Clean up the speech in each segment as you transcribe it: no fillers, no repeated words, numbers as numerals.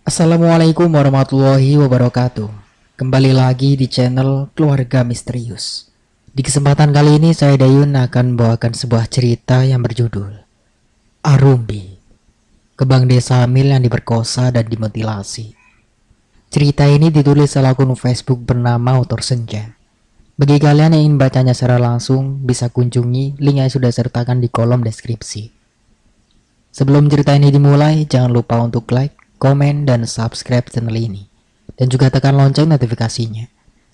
Assalamualaikum warahmatullahi wabarakatuh. Kembali lagi di channel Keluarga Misterius. Di kesempatan kali ini saya Dayun akan membawakan sebuah cerita yang berjudul Arumbi, Kebang Desa Hamil yang diperkosa dan dimutilasi. Cerita ini ditulis oleh akun Facebook bernama Autor Senja. Bagi kalian yang ingin bacanya secara langsung, bisa kunjungi link yang sudah sertakan di kolom deskripsi. Sebelum cerita ini dimulai, jangan lupa untuk like, komen, dan subscribe channel ini. Dan juga tekan lonceng notifikasinya,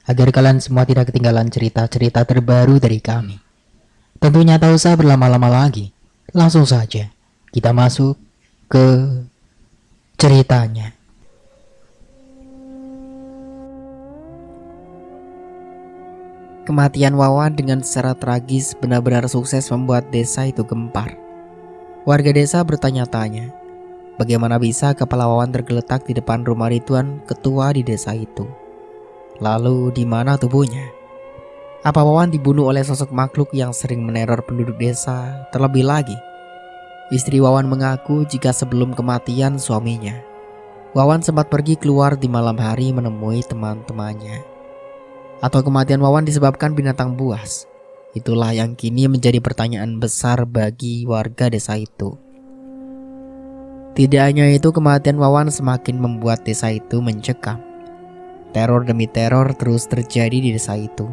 agar kalian semua tidak ketinggalan cerita-cerita terbaru dari kami. Tentunya tak usah berlama-lama lagi, langsung saja kita masuk ke ceritanya. Kematian Wawan dengan secara tragis benar-benar sukses membuat desa itu gempar. Warga desa bertanya-tanya, bagaimana bisa kepala Wawan tergeletak di depan rumah Ridwan, ketua di desa itu? Lalu di mana tubuhnya? Apa Wawan dibunuh oleh sosok makhluk yang sering meneror penduduk desa? Terlebih lagi, istri Wawan mengaku jika sebelum kematian suaminya, Wawan sempat pergi keluar di malam hari menemui teman-temannya. Atau kematian Wawan disebabkan binatang buas? Itulah yang kini menjadi pertanyaan besar bagi warga desa itu. Tidak hanya itu, kematian Wawan semakin membuat desa itu mencekam. Teror demi teror terus terjadi di desa itu.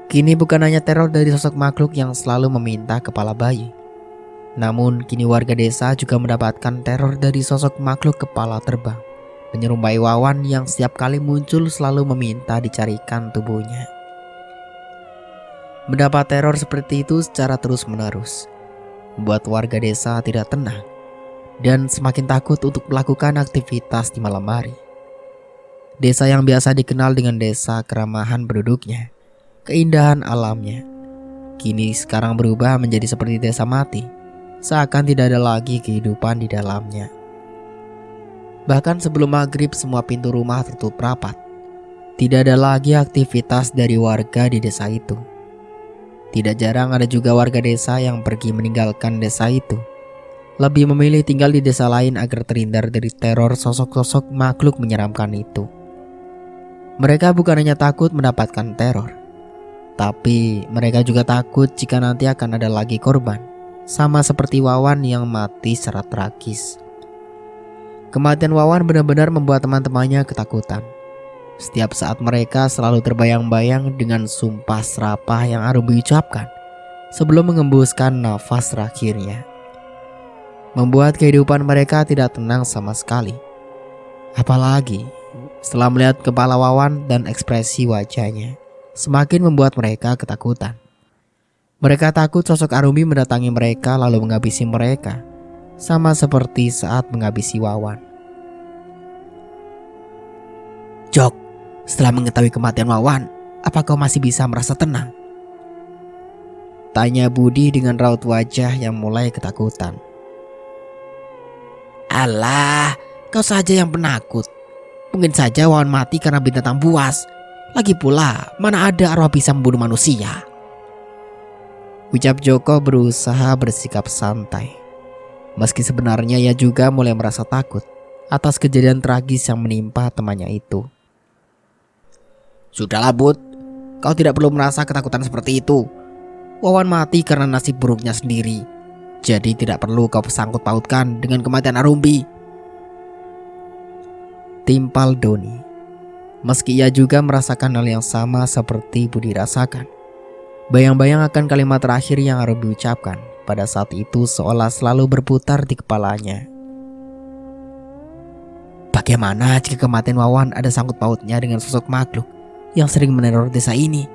Kini bukan hanya teror dari sosok makhluk yang selalu meminta kepala bayi, namun kini warga desa juga mendapatkan teror dari sosok makhluk kepala terbang, menyerupai Wawan yang setiap kali muncul selalu meminta dicarikan tubuhnya. Mendapat teror seperti itu secara terus-menerus membuat warga desa tidak tenang dan semakin takut untuk melakukan aktivitas di malam hari. Desa yang biasa dikenal dengan desa keramahan penduduknya, keindahan alamnya, kini sekarang berubah menjadi seperti desa mati, seakan tidak ada lagi kehidupan di dalamnya. Bahkan sebelum maghrib semua pintu rumah tertutup rapat. Tidak ada lagi aktivitas dari warga di desa itu. Tidak jarang ada juga warga desa yang pergi meninggalkan desa itu, lebih memilih tinggal di desa lain agar terhindar dari teror sosok-sosok makhluk menyeramkan itu. Mereka bukan hanya takut mendapatkan teror, tapi mereka juga takut jika nanti akan ada lagi korban, sama seperti Wawan yang mati secara tragis. Kematian Wawan benar-benar membuat teman-temannya ketakutan. Setiap saat mereka selalu terbayang-bayang dengan sumpah serapah yang Arumbi ucapkan sebelum mengembuskan nafas terakhirnya. Membuat kehidupan mereka tidak tenang sama sekali. Apalagi setelah melihat kepala Wawan dan ekspresi wajahnya, semakin membuat mereka ketakutan. Mereka takut sosok Arumbi mendatangi mereka lalu menghabisi mereka, sama seperti saat menghabisi Wawan. "Jok, setelah mengetahui kematian Wawan, apa kau masih bisa merasa tenang?" tanya Budi dengan raut wajah yang mulai ketakutan. "Alah, kau saja yang penakut. Mungkin saja Wawan mati karena binatang buas. Lagi pula, mana ada arwah bisa membunuh manusia?" ucap Joko berusaha bersikap santai. Meski sebenarnya ia juga mulai merasa takut atas kejadian tragis yang menimpa temannya itu. "Sudahlah Bud, kau tidak perlu merasa ketakutan seperti itu. Wawan mati karena nasib buruknya sendiri. Jadi tidak perlu kau sangkut pautkan dengan kematian Arumbi," timpal Doni. Meski ia juga merasakan hal yang sama seperti Budi rasakan. Bayang-bayang akan kalimat terakhir yang Arumbi ucapkan pada saat itu seolah selalu berputar di kepalanya. Bagaimana jika kematian Wawan ada sangkut pautnya dengan sosok makhluk yang sering meneror desa ini?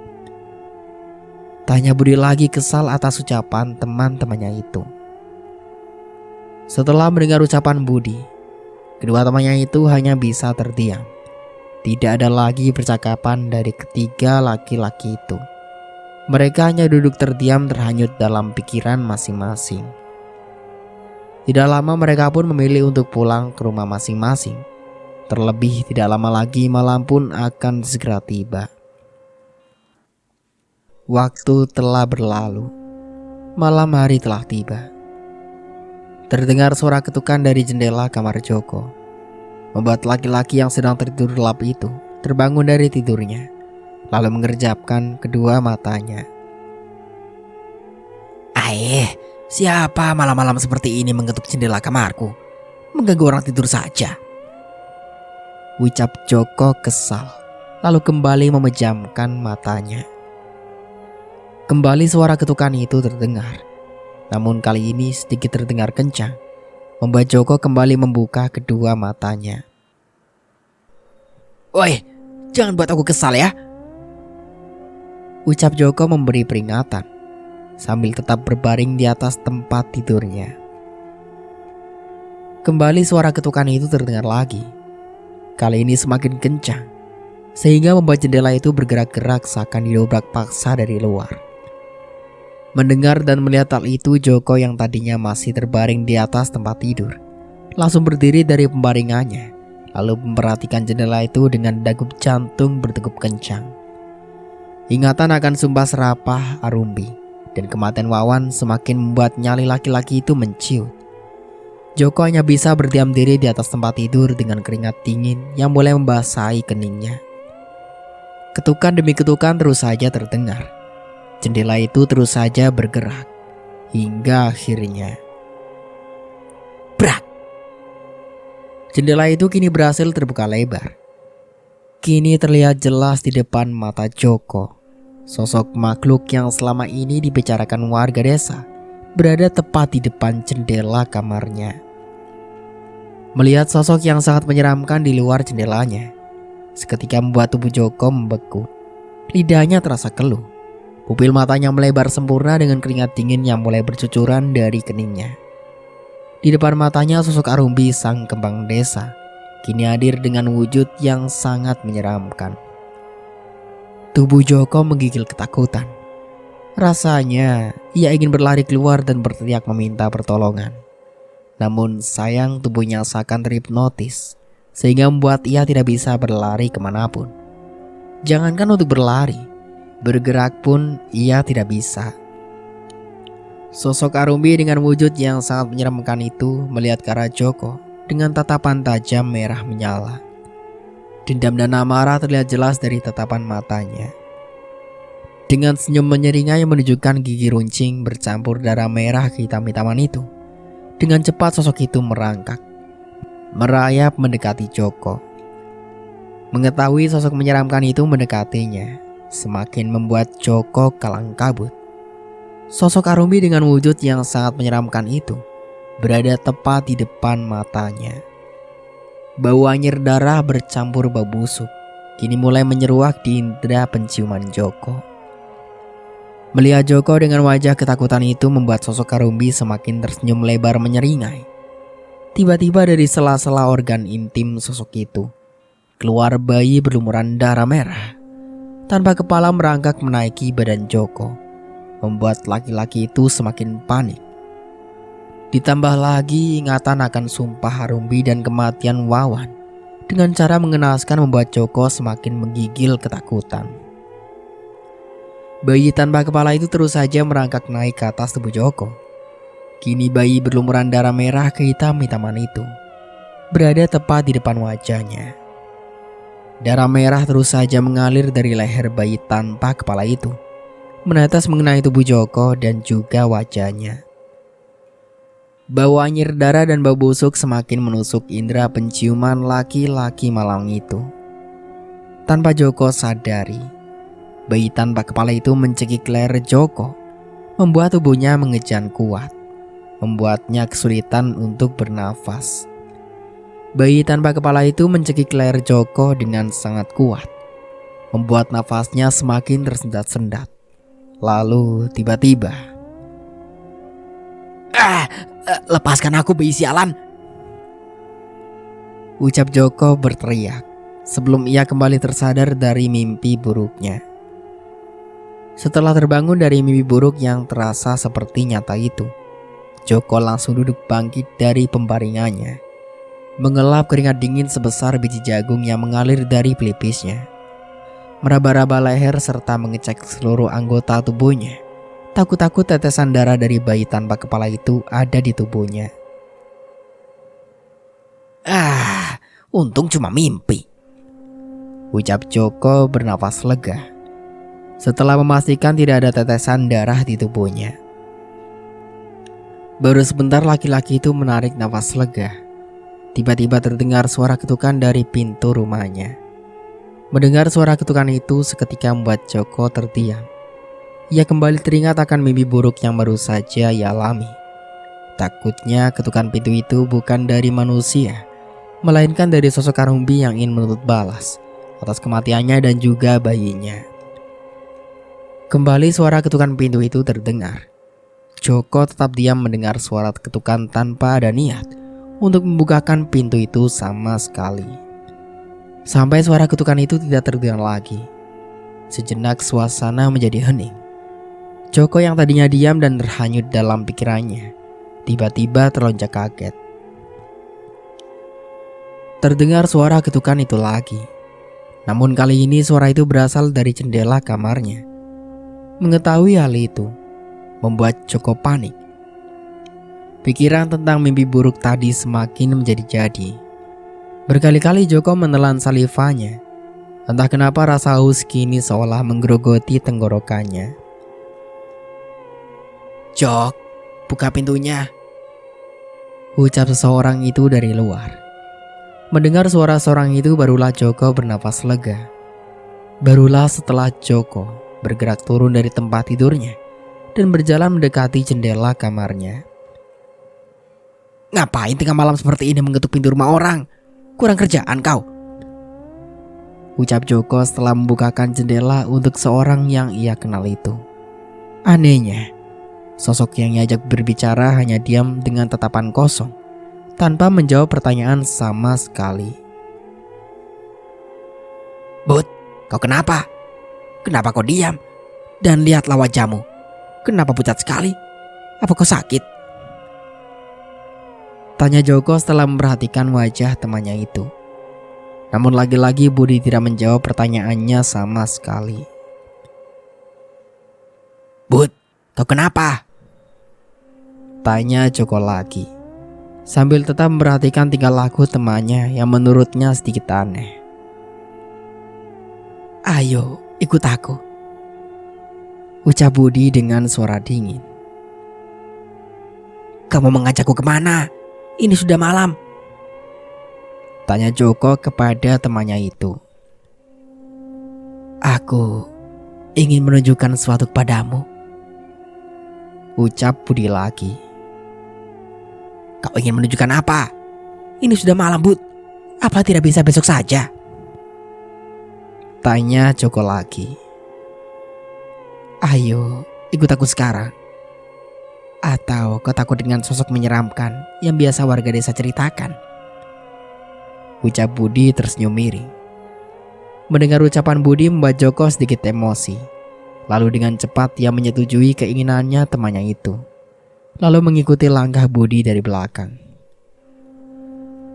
Tanya Budi lagi kesal atas ucapan teman-temannya itu. Setelah mendengar ucapan Budi, kedua temannya itu hanya bisa terdiam. Tidak ada lagi percakapan dari ketiga laki-laki itu. Mereka hanya duduk terdiam terhanyut dalam pikiran masing-masing. Tidak lama mereka pun memilih untuk pulang ke rumah masing-masing. Terlebih tidak lama lagi malam pun akan segera tiba. Waktu telah berlalu. Malam hari telah tiba. Terdengar suara ketukan dari jendela kamar Joko. membuat laki-laki yang sedang tertidur lelap itu terbangun dari tidurnya, lalu mengerjapkan kedua matanya. Siapa malam-malam seperti ini mengetuk jendela kamarku? Mengganggu orang tidur saja, ucap Joko kesal, lalu kembali memejamkan matanya. Kembali suara ketukan itu terdengar, namun kali ini sedikit terdengar kencang, membuat Joko kembali membuka kedua matanya. Woi, jangan buat aku kesal ya, ucap Joko memberi peringatan sambil tetap berbaring di atas tempat tidurnya. Kembali suara ketukan itu terdengar lagi, kali ini semakin kencang, sehingga membuat jendela itu bergerak-gerak seakan didobrak paksa dari luar. Mendengar dan melihat hal itu, Joko yang tadinya masih terbaring di atas tempat tidur langsung berdiri dari pembaringannya, lalu memperhatikan jendela itu dengan degup jantung berdegup kencang. Ingatan akan sumpah serapah Arumbi dan kematian Wawan semakin membuat nyali laki-laki itu menciut. Joko hanya bisa berdiam diri di atas tempat tidur dengan keringat dingin yang mulai membasahi keningnya. Ketukan demi ketukan terus saja terdengar. Jendela itu terus saja bergerak hingga akhirnya brak. Jendela itu kini berhasil terbuka lebar. Kini terlihat jelas di depan mata Joko sosok makhluk yang selama ini dibicarakan warga desa berada tepat di depan jendela kamarnya. Melihat sosok yang sangat menyeramkan di luar jendelanya, seketika membuat tubuh Joko membeku. Lidahnya terasa keluh, pupil matanya melebar sempurna dengan keringat dingin yang mulai bercucuran dari keningnya. Di depan matanya sosok Arumbi sang kembang desa kini hadir dengan wujud yang sangat menyeramkan. Tubuh Joko menggigil ketakutan. Rasanya ia ingin berlari keluar dan berteriak meminta pertolongan. Namun sayang tubuhnya seakan terhipnotis, sehingga membuat ia tidak bisa berlari kemanapun. Jangankan untuk berlari, bergerak pun ia tidak bisa. Sosok Arumbi dengan wujud yang sangat menyeramkan itu melihat ke arah Joko dengan tatapan tajam merah menyala. Dendam dan amarah terlihat jelas dari tatapan matanya. Dengan senyum menyeringai yang menunjukkan gigi runcing bercampur darah merah kehitam-hitaman itu, dengan cepat sosok itu merangkak, merayap mendekati Joko. Mengetahui sosok menyeramkan itu mendekatinya, semakin membuat Joko kalang kabut. Sosok Arumbi dengan wujud yang sangat menyeramkan itu berada tepat di depan matanya. Bau anyir darah bercampur bau busuk kini mulai menyeruak di indera penciuman Joko. Melihat Joko dengan wajah ketakutan itu membuat sosok Arumbi semakin tersenyum lebar menyeringai. Tiba-tiba dari sela-sela organ intim sosok itu keluar bayi berlumuran darah merah. Tanpa kepala merangkak menaiki badan Joko, membuat laki-laki itu semakin panik. Ditambah lagi ingatan akan sumpah Arumbi dan kematian Wawan dengan cara mengenaskan membuat Joko semakin menggigil ketakutan. Bayi tanpa kepala itu terus saja merangkak naik ke atas tubuh Joko. Kini bayi berlumuran darah merah kehitam-hitaman itu berada tepat di depan wajahnya. Darah merah terus saja mengalir dari leher bayi tanpa kepala itu, menetes mengenai tubuh Joko dan juga wajahnya. Bau anyir darah dan bau busuk semakin menusuk indera penciuman laki-laki malang itu. Tanpa Joko sadari, bayi tanpa kepala itu mencekik leher Joko, membuat tubuhnya mengejan kuat, membuatnya kesulitan untuk bernafas. Bayi tanpa kepala itu mencekik leher Joko dengan sangat kuat, membuat nafasnya semakin tersendat-sendat. Lalu tiba-tiba, lepaskan aku bayi sialan, ucap Joko berteriak sebelum ia kembali tersadar dari mimpi buruknya. Setelah terbangun dari mimpi buruk yang terasa seperti nyata itu, Joko langsung duduk bangkit dari pembaringannya, mengelap keringat dingin sebesar biji jagung yang mengalir dari pelipisnya, meraba-raba leher serta mengecek seluruh anggota tubuhnya. Takut-takut tetesan darah dari bayi tanpa kepala itu ada di tubuhnya. Untung cuma mimpi, ucap Joko bernafas lega setelah memastikan tidak ada tetesan darah di tubuhnya. Baru sebentar laki-laki itu menarik nafas lega. Tiba-tiba terdengar suara ketukan dari pintu rumahnya. Mendengar suara ketukan itu seketika membuat Joko terdiam. Ia kembali teringat akan mimpi buruk yang baru saja ia alami. Takutnya ketukan pintu itu bukan dari manusia, melainkan dari sosok Karumbi yang ingin menuntut balas atas kematiannya dan juga bayinya. Kembali suara ketukan pintu itu terdengar. Joko tetap diam mendengar suara ketukan tanpa ada niat untuk membukakan pintu itu sama sekali. Sampai suara ketukan itu tidak terdengar lagi. Sejenak suasana menjadi hening. Joko yang tadinya diam dan terhanyut dalam pikirannya, tiba-tiba terlonjak kaget. Terdengar suara ketukan itu lagi. Namun kali ini suara itu berasal dari jendela kamarnya. Mengetahui hal itu membuat Joko panik. Pikiran tentang mimpi buruk tadi semakin menjadi-jadi. Berkali-kali Joko menelan salivanya. Entah kenapa rasa haus kini seolah menggerogoti tenggorokannya. "Jok, buka pintunya," ucap seseorang itu dari luar. Mendengar suara seorang itu barulah Joko bernafas lega. Barulah setelah Joko bergerak turun dari tempat tidurnya dan berjalan mendekati jendela kamarnya. "Ngapain tengah malam seperti ini mengetuk pintu rumah orang? Kurang kerjaan kau," ucap Joko setelah membukakan jendela untuk seorang yang ia kenal itu. Anehnya, sosok yang diajak berbicara hanya diam dengan tatapan kosong, tanpa menjawab pertanyaan sama sekali. "Bud, kau kenapa? Kenapa kau diam? Dan lihatlah wajahmu. Kenapa pucat sekali? Apa kau sakit?" tanya Joko setelah memperhatikan wajah temannya itu. Namun lagi-lagi Budi tidak menjawab pertanyaannya sama sekali. "Bud, kau kenapa?" tanya Joko lagi, sambil tetap memperhatikan tingkah laku temannya yang menurutnya sedikit aneh. "Ayo, ikut aku," ucap Budi dengan suara dingin. "Kamu mengajakku kemana? Ini sudah malam," tanya Joko kepada temannya itu. "Aku ingin menunjukkan sesuatu kepadamu," ucap Budi lagi. "Kau ingin menunjukkan apa? Ini sudah malam, Bud. Apa tidak bisa besok saja?" tanya Joko lagi. "Ayo, ikut aku sekarang. Atau kau takut dengan sosok menyeramkan yang biasa warga desa ceritakan?" ucap Budi tersenyum miring. Mendengar ucapan Budi membuat Joko sedikit emosi. Lalu dengan cepat ia menyetujui keinginannya temannya itu, lalu mengikuti langkah Budi dari belakang.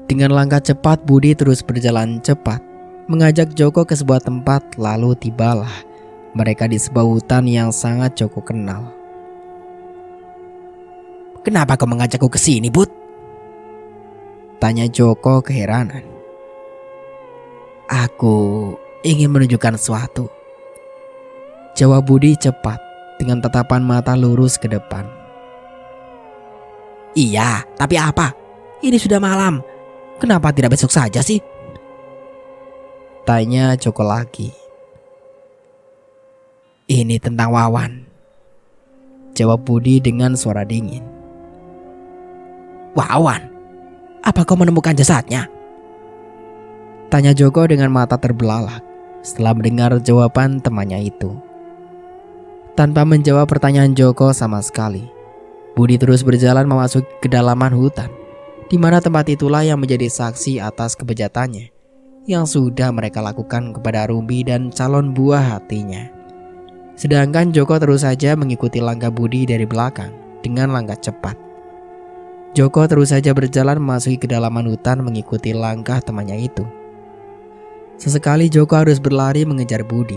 Dengan langkah cepat Budi terus berjalan cepat, mengajak Joko ke sebuah tempat. Lalu tibalah mereka di sebuah hutan yang sangat Joko kenal. "Kenapa kau mengajakku ke sini, Bud?" tanya Joko keheranan. "Aku ingin menunjukkan sesuatu," jawab Budi cepat dengan tatapan mata lurus ke depan. "Iya, tapi apa? Ini sudah malam. Kenapa tidak besok saja sih?" tanya Joko lagi. "Ini tentang Wawan," jawab Budi dengan suara dingin. "Wawan? Apa kau menemukan jasadnya?" tanya Joko dengan mata terbelalak setelah mendengar jawaban temannya itu. Tanpa menjawab pertanyaan Joko sama sekali, Budi terus berjalan memasuki kedalaman hutan, di mana tempat itulah yang menjadi saksi atas kebejatannya yang sudah mereka lakukan kepada Rumbi dan calon buah hatinya. Sedangkan Joko terus saja mengikuti langkah Budi dari belakang dengan langkah cepat. Joko terus saja berjalan memasuki kedalaman hutan mengikuti langkah temannya itu. Sesekali Joko harus berlari mengejar Budi,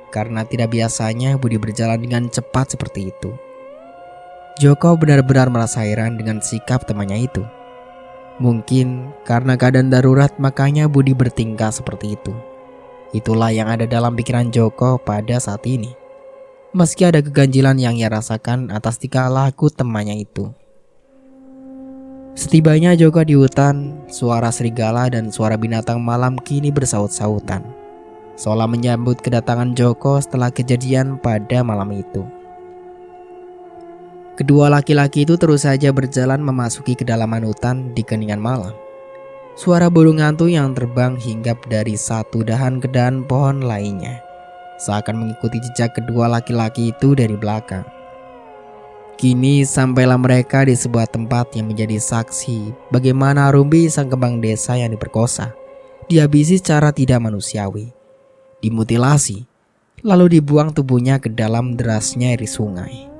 karena tidak biasanya Budi berjalan dengan cepat seperti itu. Joko benar-benar merasa heran dengan sikap temannya itu. Mungkin karena keadaan darurat makanya Budi bertingkah seperti itu. Itulah yang ada dalam pikiran Joko pada saat ini. Meski ada keganjilan yang ia rasakan atas tingkah laku temannya itu. Setibanya Joko di hutan, suara serigala dan suara binatang malam kini bersaut-sautan, seolah menyambut kedatangan Joko setelah kejadian pada malam itu. Kedua laki-laki itu terus saja berjalan memasuki kedalaman hutan di keningan malam. Suara burung hantu yang terbang hinggap dari satu dahan ke dahan pohon lainnya, seakan mengikuti jejak kedua laki-laki itu dari belakang. Kini sampailah mereka di sebuah tempat yang menjadi saksi bagaimana Rumbi sang kembang desa yang diperkosa, dihabisi secara tidak manusiawi, dimutilasi, lalu dibuang tubuhnya ke dalam derasnya air sungai.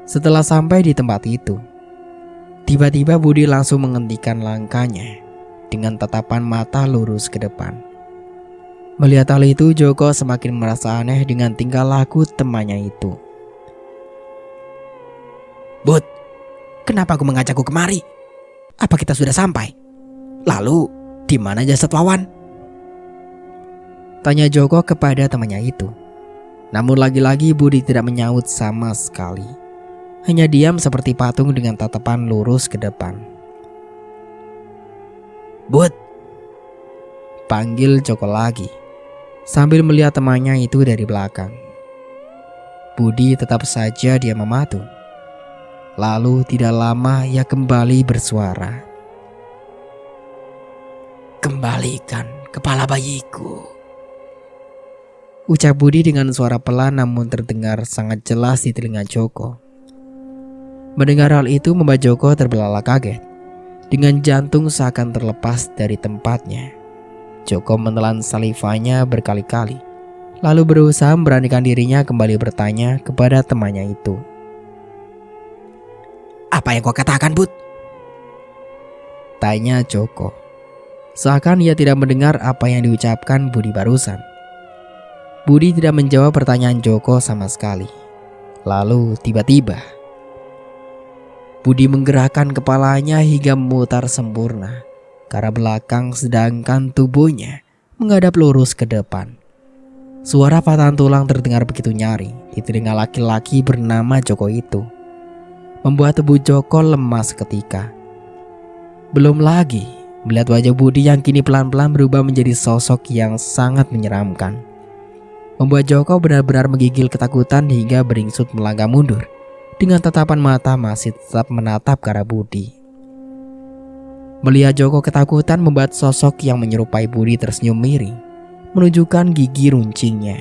Setelah sampai di tempat itu, tiba-tiba Budi langsung menghentikan langkahnya dengan tatapan mata lurus ke depan. Melihat hal itu, Joko semakin merasa aneh dengan tingkah laku temannya itu. "Bud, kenapa aku mengajakku kemari? Apa kita sudah sampai? Lalu, di mana jasad Wawan?" tanya Joko kepada temannya itu. Namun lagi-lagi Budi tidak menyaut sama sekali. Hanya diam seperti patung dengan tatapan lurus ke depan. "Bud," panggil Joko lagi, sambil melihat temannya itu dari belakang. Budi tetap saja dia mematung. Lalu tidak lama ia kembali bersuara. "Kembalikan kepala bayiku," ucap Budi dengan suara pelan namun terdengar sangat jelas di telinga Joko. Mendengar hal itu membuat Joko terbelalak kaget. Dengan jantung seakan terlepas dari tempatnya, Joko menelan salivanya berkali-kali, lalu berusaha memberanikan dirinya kembali bertanya kepada temannya itu. "Apa yang kau katakan, Bud?" tanya Joko. Seakan ia tidak mendengar apa yang diucapkan Budi barusan. Budi tidak menjawab pertanyaan Joko sama sekali. Lalu tiba-tiba Budi menggerakkan kepalanya hingga memutar sempurna ke arah belakang sedangkan tubuhnya menghadap lurus ke depan. Suara patahan tulang terdengar begitu nyaring di telinga laki-laki bernama Joko itu, membuat tubuh Joko lemas seketika. Belum lagi melihat wajah Budi yang kini pelan-pelan berubah menjadi sosok yang sangat menyeramkan, membuat Joko benar-benar menggigil ketakutan hingga beringsut melangkah mundur. Dengan tatapan mata masih tetap menatap ke arah Budi. Melihat Joko ketakutan membuat sosok yang menyerupai Budi tersenyum miring, menunjukkan gigi runcingnya.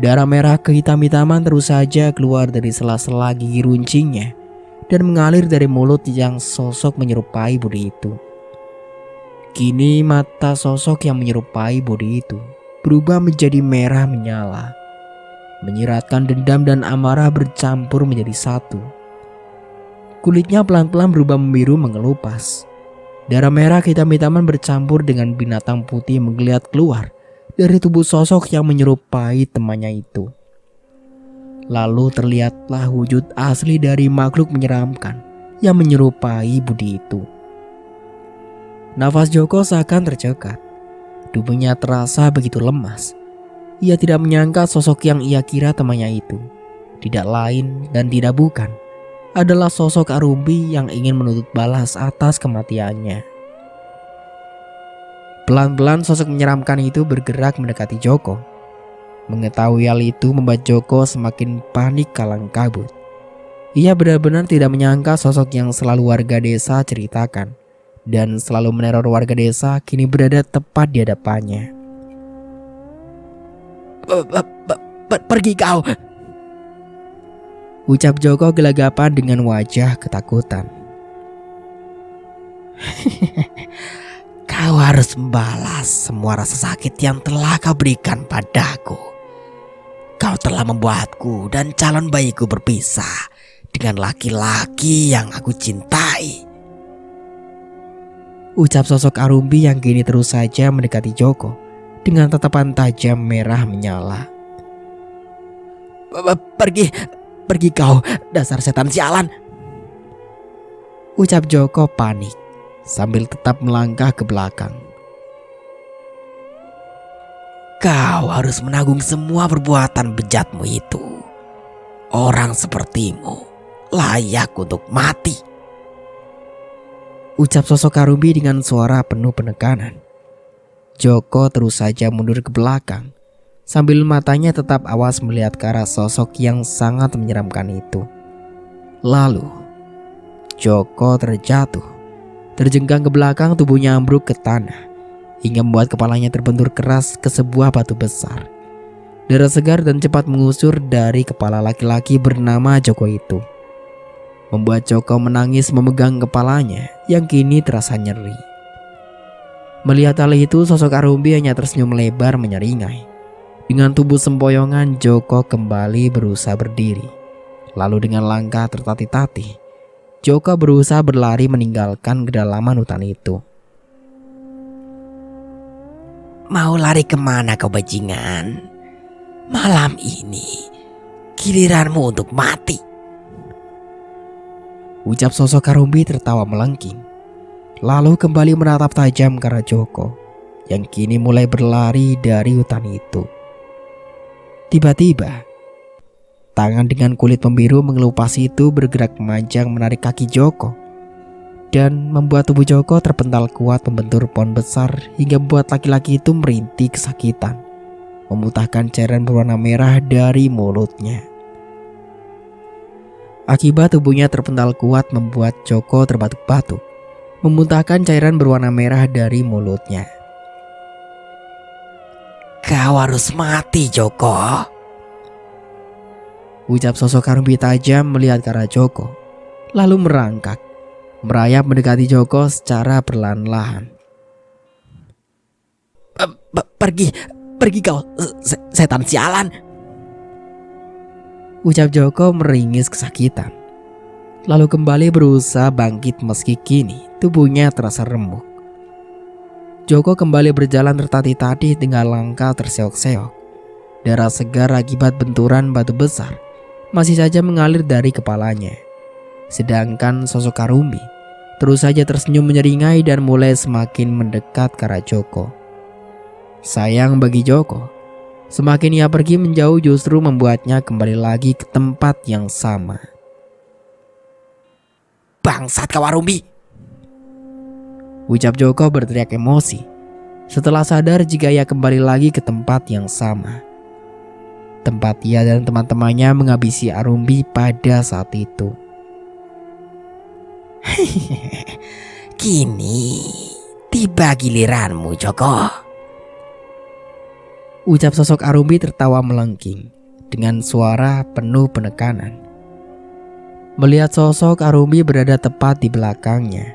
Darah merah kehitam-hitaman terus saja keluar dari sela-sela gigi runcingnya dan mengalir dari mulut yang sosok menyerupai Budi itu. Kini mata sosok yang menyerupai Budi itu berubah menjadi merah menyala, menyiratkan dendam dan amarah bercampur menjadi satu. Kulitnya pelan-pelan berubah membiru mengelupas. Darah merah kehitam-hitaman bercampur dengan binatang putih menggeliat keluar dari tubuh sosok yang menyerupai temannya itu. Lalu terlihatlah wujud asli dari makhluk menyeramkan yang menyerupai Budi itu. Nafas Joko seakan tercekat. Tubuhnya terasa begitu lemas. Ia tidak menyangka sosok yang ia kira temannya itu tidak lain dan tidak bukan adalah sosok Arumbi yang ingin menuntut balas atas kematiannya. Pelan-pelan sosok menyeramkan itu bergerak mendekati Joko. Mengetahui hal itu membuat Joko semakin panik kalang kabut. Ia benar-benar tidak menyangka sosok yang selalu warga desa ceritakan dan selalu meneror warga desa kini berada tepat di hadapannya. "Pergi kau," ucap Joko gelagapan dengan wajah ketakutan. "Kau harus membalas semua rasa sakit yang telah kau berikan padaku. Kau telah membuatku dan calon bayiku berpisah dengan laki-laki yang aku cintai," ucap sosok Arumbi yang kini terus saja mendekati Joko dengan tatapan tajam merah menyala. "Pergi kau, dasar setan sialan," Ucap Joko panik sambil tetap melangkah ke belakang. Kau harus menanggung semua perbuatan bejatmu itu. Orang sepertimu layak untuk mati. Ucap sosok Karumbi dengan suara penuh penekanan. Joko terus saja mundur ke belakang sambil matanya tetap awas melihat ke arah sosok yang sangat menyeramkan itu. Lalu Joko terjatuh, terjengkang ke belakang, tubuhnya ambruk ke tanah hingga membuat kepalanya terbentur keras ke sebuah batu besar. Darah segar dan cepat mengusur dari kepala laki-laki bernama Joko itu, membuat Joko menangis memegang kepalanya yang kini terasa nyeri. Melihat hal itu, sosok Karumbi hanya tersenyum lebar menyeringai. Dengan tubuh sempoyongan, Joko kembali berusaha berdiri. Lalu dengan langkah tertatih-tatih, Joko berusaha berlari meninggalkan kedalaman hutan itu. Mau lari kemana kau bajingan? Malam ini giliranmu untuk mati. Ucap sosok Karumbi tertawa melengking, lalu kembali menatap tajam ke arah Joko yang kini mulai berlari dari hutan itu. Tiba-tiba, tangan dengan kulit pembiru mengelupas itu bergerak memanjang menarik kaki Joko dan membuat tubuh Joko terpental kuat membentur pohon besar hingga membuat laki-laki itu merintih kesakitan, memuntahkan cairan berwarna merah dari mulutnya. Akibat tubuhnya terpental kuat membuat Joko terbatuk-batuk, memuntahkan cairan berwarna merah dari mulutnya. Kau harus mati, Joko. Ucap sosok Karumbi tajam melihat ke arah Joko, lalu merangkak, merayap mendekati Joko secara perlahan-lahan. Pergi kau, setan sialan. Ucap Joko meringis kesakitan, lalu kembali berusaha bangkit meski kini tubuhnya terasa remuk. Joko kembali berjalan tertatih-tatih dengan langkah terseok-seok. Darah segar akibat benturan batu besar masih saja mengalir dari kepalanya. Sedangkan sosok Karumbi terus saja tersenyum menyeringai dan mulai semakin mendekat ke arah Joko. Sayang bagi Joko, semakin ia pergi menjauh justru membuatnya kembali lagi ke tempat yang sama. Bangsat kau Karumbi! Ucap Joko berteriak emosi setelah sadar jika ia kembali lagi ke tempat yang sama. Tempat ia dan teman-temannya menghabisi Arumbi pada saat itu. Kini tiba giliranmu, Joko. Ucap sosok Arumbi tertawa melengking dengan suara penuh penekanan. Melihat sosok Arumbi berada tepat di belakangnya,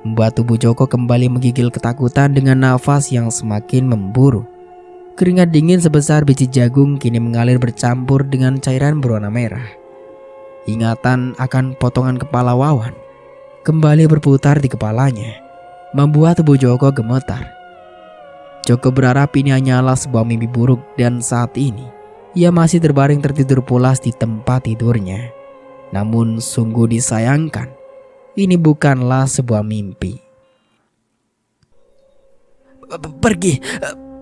membuat tubuh Joko kembali menggigil ketakutan dengan nafas yang semakin memburu. Keringat dingin sebesar biji jagung kini mengalir bercampur dengan cairan berwarna merah. Ingatan akan potongan kepala Wawan kembali berputar di kepalanya, membuat tubuh Joko gemetar. Joko berharap ini hanyalah sebuah mimpi buruk dan saat ini ia masih terbaring tertidur pulas di tempat tidurnya. Namun sungguh disayangkan, ini bukanlah sebuah mimpi.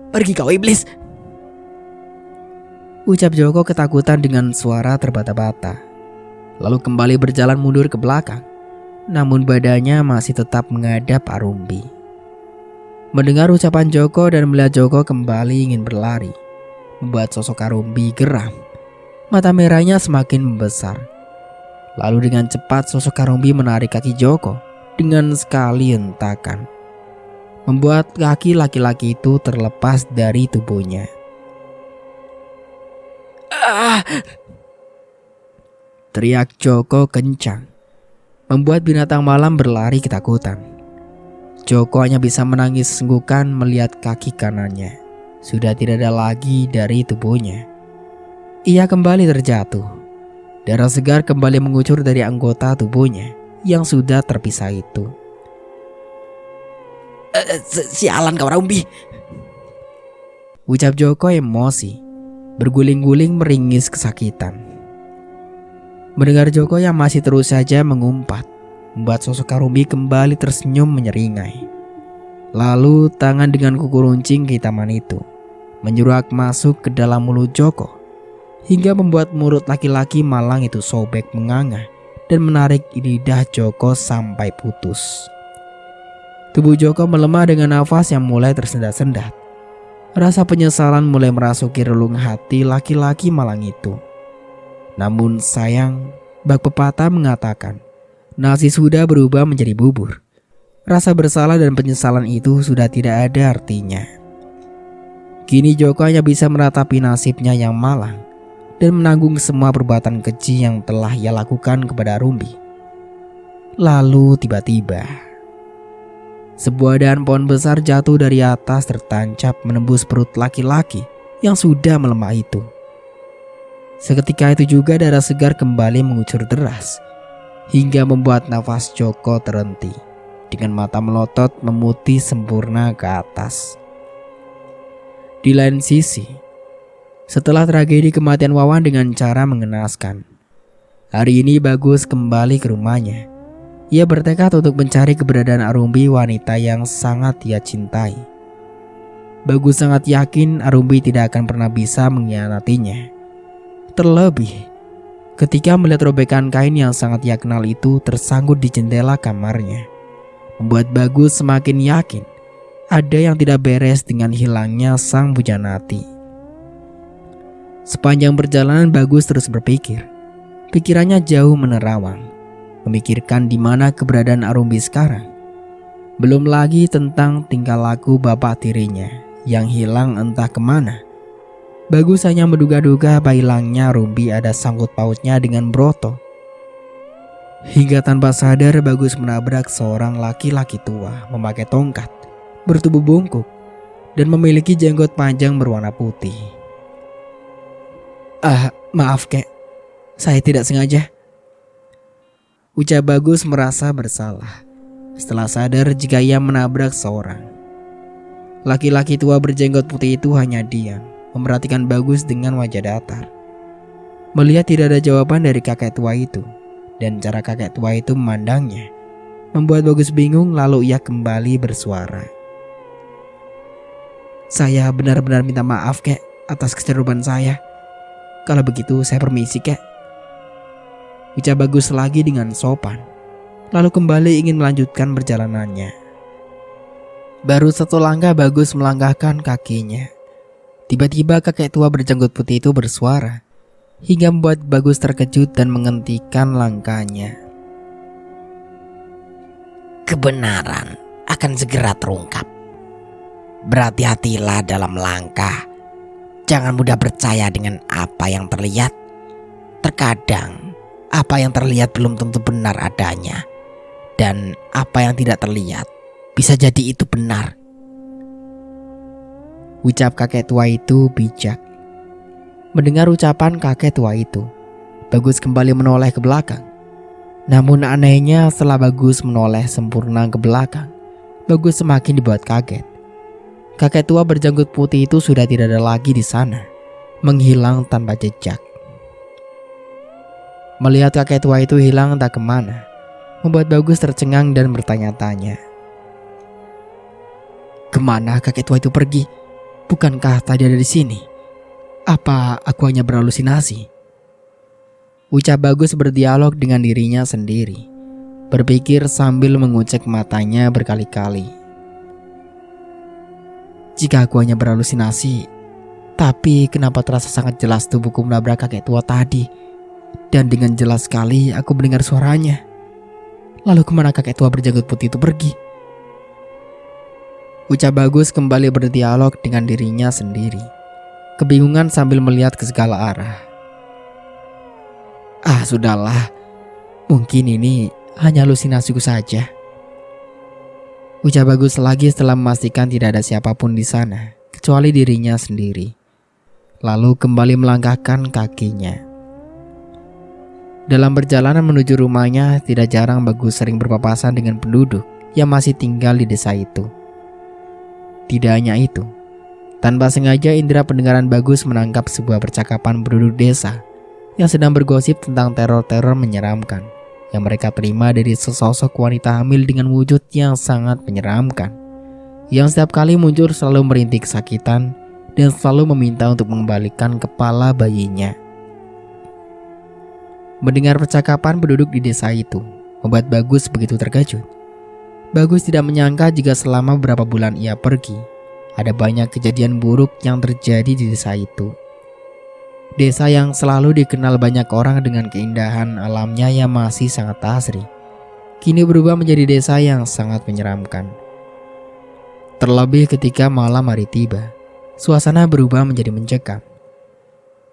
Pergi kau iblis! Ucap Joko ketakutan dengan suara terbata-bata, lalu kembali berjalan mundur ke belakang. Namun badannya masih tetap menghadap Arumbi. Mendengar ucapan Joko dan melihat Joko kembali ingin berlari, membuat sosok Arumbi geram. Mata merahnya semakin membesar. Lalu dengan cepat sosok Karumbi menarik kaki Joko dengan sekali hentakan, membuat kaki laki-laki itu terlepas dari tubuhnya. Teriak Joko kencang, membuat binatang malam berlari ketakutan. Joko hanya bisa menangis senggukan melihat kaki kanannya sudah tidak ada lagi dari tubuhnya. Ia kembali terjatuh. Darah segar kembali mengucur dari anggota tubuhnya yang sudah terpisah itu. Sialan kau Arumbi! Ucap Joko emosi, berguling-guling meringis kesakitan. Mendengar Joko yang masih terus saja mengumpat, membuat sosok Arumbi kembali tersenyum menyeringai. Lalu tangan dengan kuku runcing kehitaman itu menjeruak masuk ke dalam mulut Joko, hingga membuat mulut laki-laki malang itu sobek menganga dan menarik lidah Joko sampai putus. Tubuh Joko melemah dengan nafas yang mulai tersendat-sendat. Rasa penyesalan mulai merasuki relung hati laki-laki malang itu. Namun sayang, bak pepatah mengatakan, nasi sudah berubah menjadi bubur. Rasa bersalah dan penyesalan itu sudah tidak ada artinya. Kini Joko hanya bisa meratapi nasibnya yang malang dan menanggung semua perbuatan keji yang telah ia lakukan kepada Arumbi. Lalu tiba-tiba sebuah dahan pohon besar jatuh dari atas tertancap menembus perut laki-laki yang sudah melemah itu. Seketika itu juga darah segar kembali mengucur deras hingga membuat nafas Joko terhenti dengan mata melotot memutih sempurna ke atas. Di lain sisi, setelah tragedi kematian Wawan dengan cara mengenaskan, hari ini Bagus kembali ke rumahnya. Ia bertekad untuk mencari keberadaan Arumbi, wanita yang sangat ia cintai. Bagus sangat yakin Arumbi tidak akan pernah bisa mengkhianatinya. Terlebih ketika melihat robekan kain yang sangat ia kenal itu tersangkut di jendela kamarnya, membuat Bagus semakin yakin ada yang tidak beres dengan hilangnya sang pujanati. Sepanjang perjalanan Bagus terus berpikir. Pikirannya jauh menerawang, memikirkan di mana keberadaan Arumbi sekarang. Belum lagi tentang tingkah laku bapak tirinya yang hilang entah kemana. Bagus hanya menduga-duga bahwa hilangnya Arumbi ada sangkut pautnya dengan Broto. Hingga tanpa sadar Bagus menabrak seorang laki-laki tua memakai tongkat, bertubuh bungkuk, dan memiliki jenggot panjang berwarna putih. Maaf kek, saya tidak sengaja. Ucap Bagus merasa bersalah setelah sadar jika ia menabrak seorang. Laki-laki tua berjenggot putih itu hanya diam, memperhatikan Bagus dengan wajah datar. Melihat tidak ada jawaban dari kakek tua itu, dan cara kakek tua itu memandangnya, membuat Bagus bingung. Lalu ia kembali bersuara. Saya benar-benar minta maaf kek atas kecerobohan saya. Kalau begitu saya permisi kek. Ucap Bagus lagi dengan sopan, lalu kembali ingin melanjutkan perjalanannya. Baru satu langkah Bagus melangkahkan kakinya. Tiba-tiba kakek tua berjenggot putih itu bersuara, hingga membuat Bagus terkejut dan menghentikan langkahnya. Kebenaran akan segera terungkap. Berhati-hatilah dalam langkah. Jangan mudah percaya dengan apa yang terlihat. Terkadang apa yang terlihat belum tentu benar adanya, dan apa yang tidak terlihat bisa jadi itu benar. Ucap kakek tua itu bijak. Mendengar ucapan kakek tua itu, Bagus kembali menoleh ke belakang. Namun anehnya setelah Bagus menoleh sempurna ke belakang, Bagus semakin dibuat kaget. Kakek tua berjanggut putih itu sudah tidak ada lagi di sana, menghilang tanpa jejak. Melihat kakek tua itu hilang entah kemana, membuat Bagus tercengang dan bertanya-tanya. Kemana kakek tua itu pergi? Bukankah tadi ada di sini? Apa aku hanya berhalusinasi? Ucap Bagus berdialog dengan dirinya sendiri, berpikir sambil mengucek matanya berkali-kali. Jika aku hanya berhalusinasi, tapi kenapa terasa sangat jelas tubuhku menabrak kakek tua tadi? Dan dengan jelas sekali aku mendengar suaranya. Lalu kemana kakek tua berjanggut putih itu pergi? Ucap Bagus kembali berdialog dengan dirinya sendiri, kebingungan sambil melihat ke segala arah. Sudahlah, mungkin ini hanya halusinasiku saja. Ucap Bagus lagi setelah memastikan tidak ada siapapun di sana kecuali dirinya sendiri. Lalu kembali melangkahkan kakinya. Dalam perjalanan menuju rumahnya, tidak jarang Bagus sering berpapasan dengan penduduk yang masih tinggal di desa itu. Tidak hanya itu, tanpa sengaja indera pendengaran Bagus menangkap sebuah percakapan penduduk desa yang sedang bergosip tentang teror-teror menyeramkan yang mereka terima dari sesosok wanita hamil dengan wujud yang sangat menyeramkan, yang setiap kali muncul selalu merintih kesakitan dan selalu meminta untuk mengembalikan kepala bayinya. Mendengar percakapan penduduk di desa itu membuat Bagus begitu terkejut. Bagus tidak menyangka jika selama beberapa bulan ia pergi, ada banyak kejadian buruk yang terjadi di desa itu. Desa yang selalu dikenal banyak orang dengan keindahan alamnya yang masih sangat asri, kini berubah menjadi desa yang sangat menyeramkan. Terlebih ketika malam hari tiba, suasana berubah menjadi mencekam.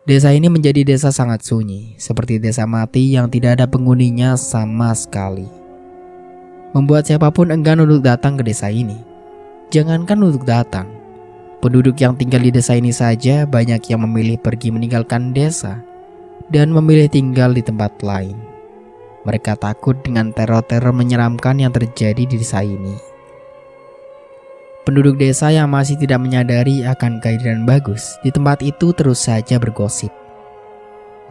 Desa ini menjadi desa sangat sunyi, seperti desa mati yang tidak ada penghuninya sama sekali. Membuat siapapun enggan untuk datang ke desa ini. Jangankan untuk datang, penduduk yang tinggal di desa ini saja banyak yang memilih pergi meninggalkan desa dan memilih tinggal di tempat lain. Mereka takut dengan teror-teror menyeramkan yang terjadi di desa ini. Penduduk desa yang masih tidak menyadari akan kehadiran Bagus di tempat itu terus saja bergosip.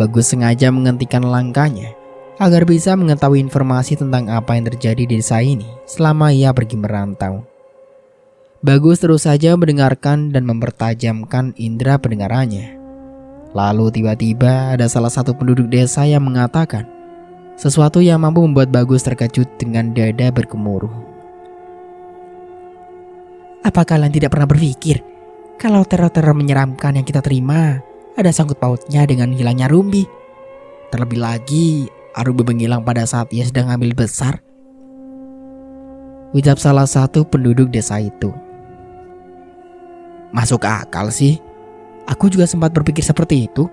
Bagus sengaja menghentikan langkahnya agar bisa mengetahui informasi tentang apa yang terjadi di desa ini selama ia pergi merantau. Bagus terus saja mendengarkan dan mempertajamkan indera pendengarannya. Lalu tiba-tiba ada salah satu penduduk desa yang mengatakan sesuatu yang mampu membuat Bagus terkejut dengan dada bergemuruh. Apa kalian tidak pernah berpikir kalau teror-teror menyeramkan yang kita terima ada sangkut pautnya dengan hilangnya Rumbi? Terlebih lagi, Rumbi menghilang pada saat ia sedang hamil besar. Ucap salah satu penduduk desa itu. Masuk akal sih. Aku juga sempat berpikir seperti itu.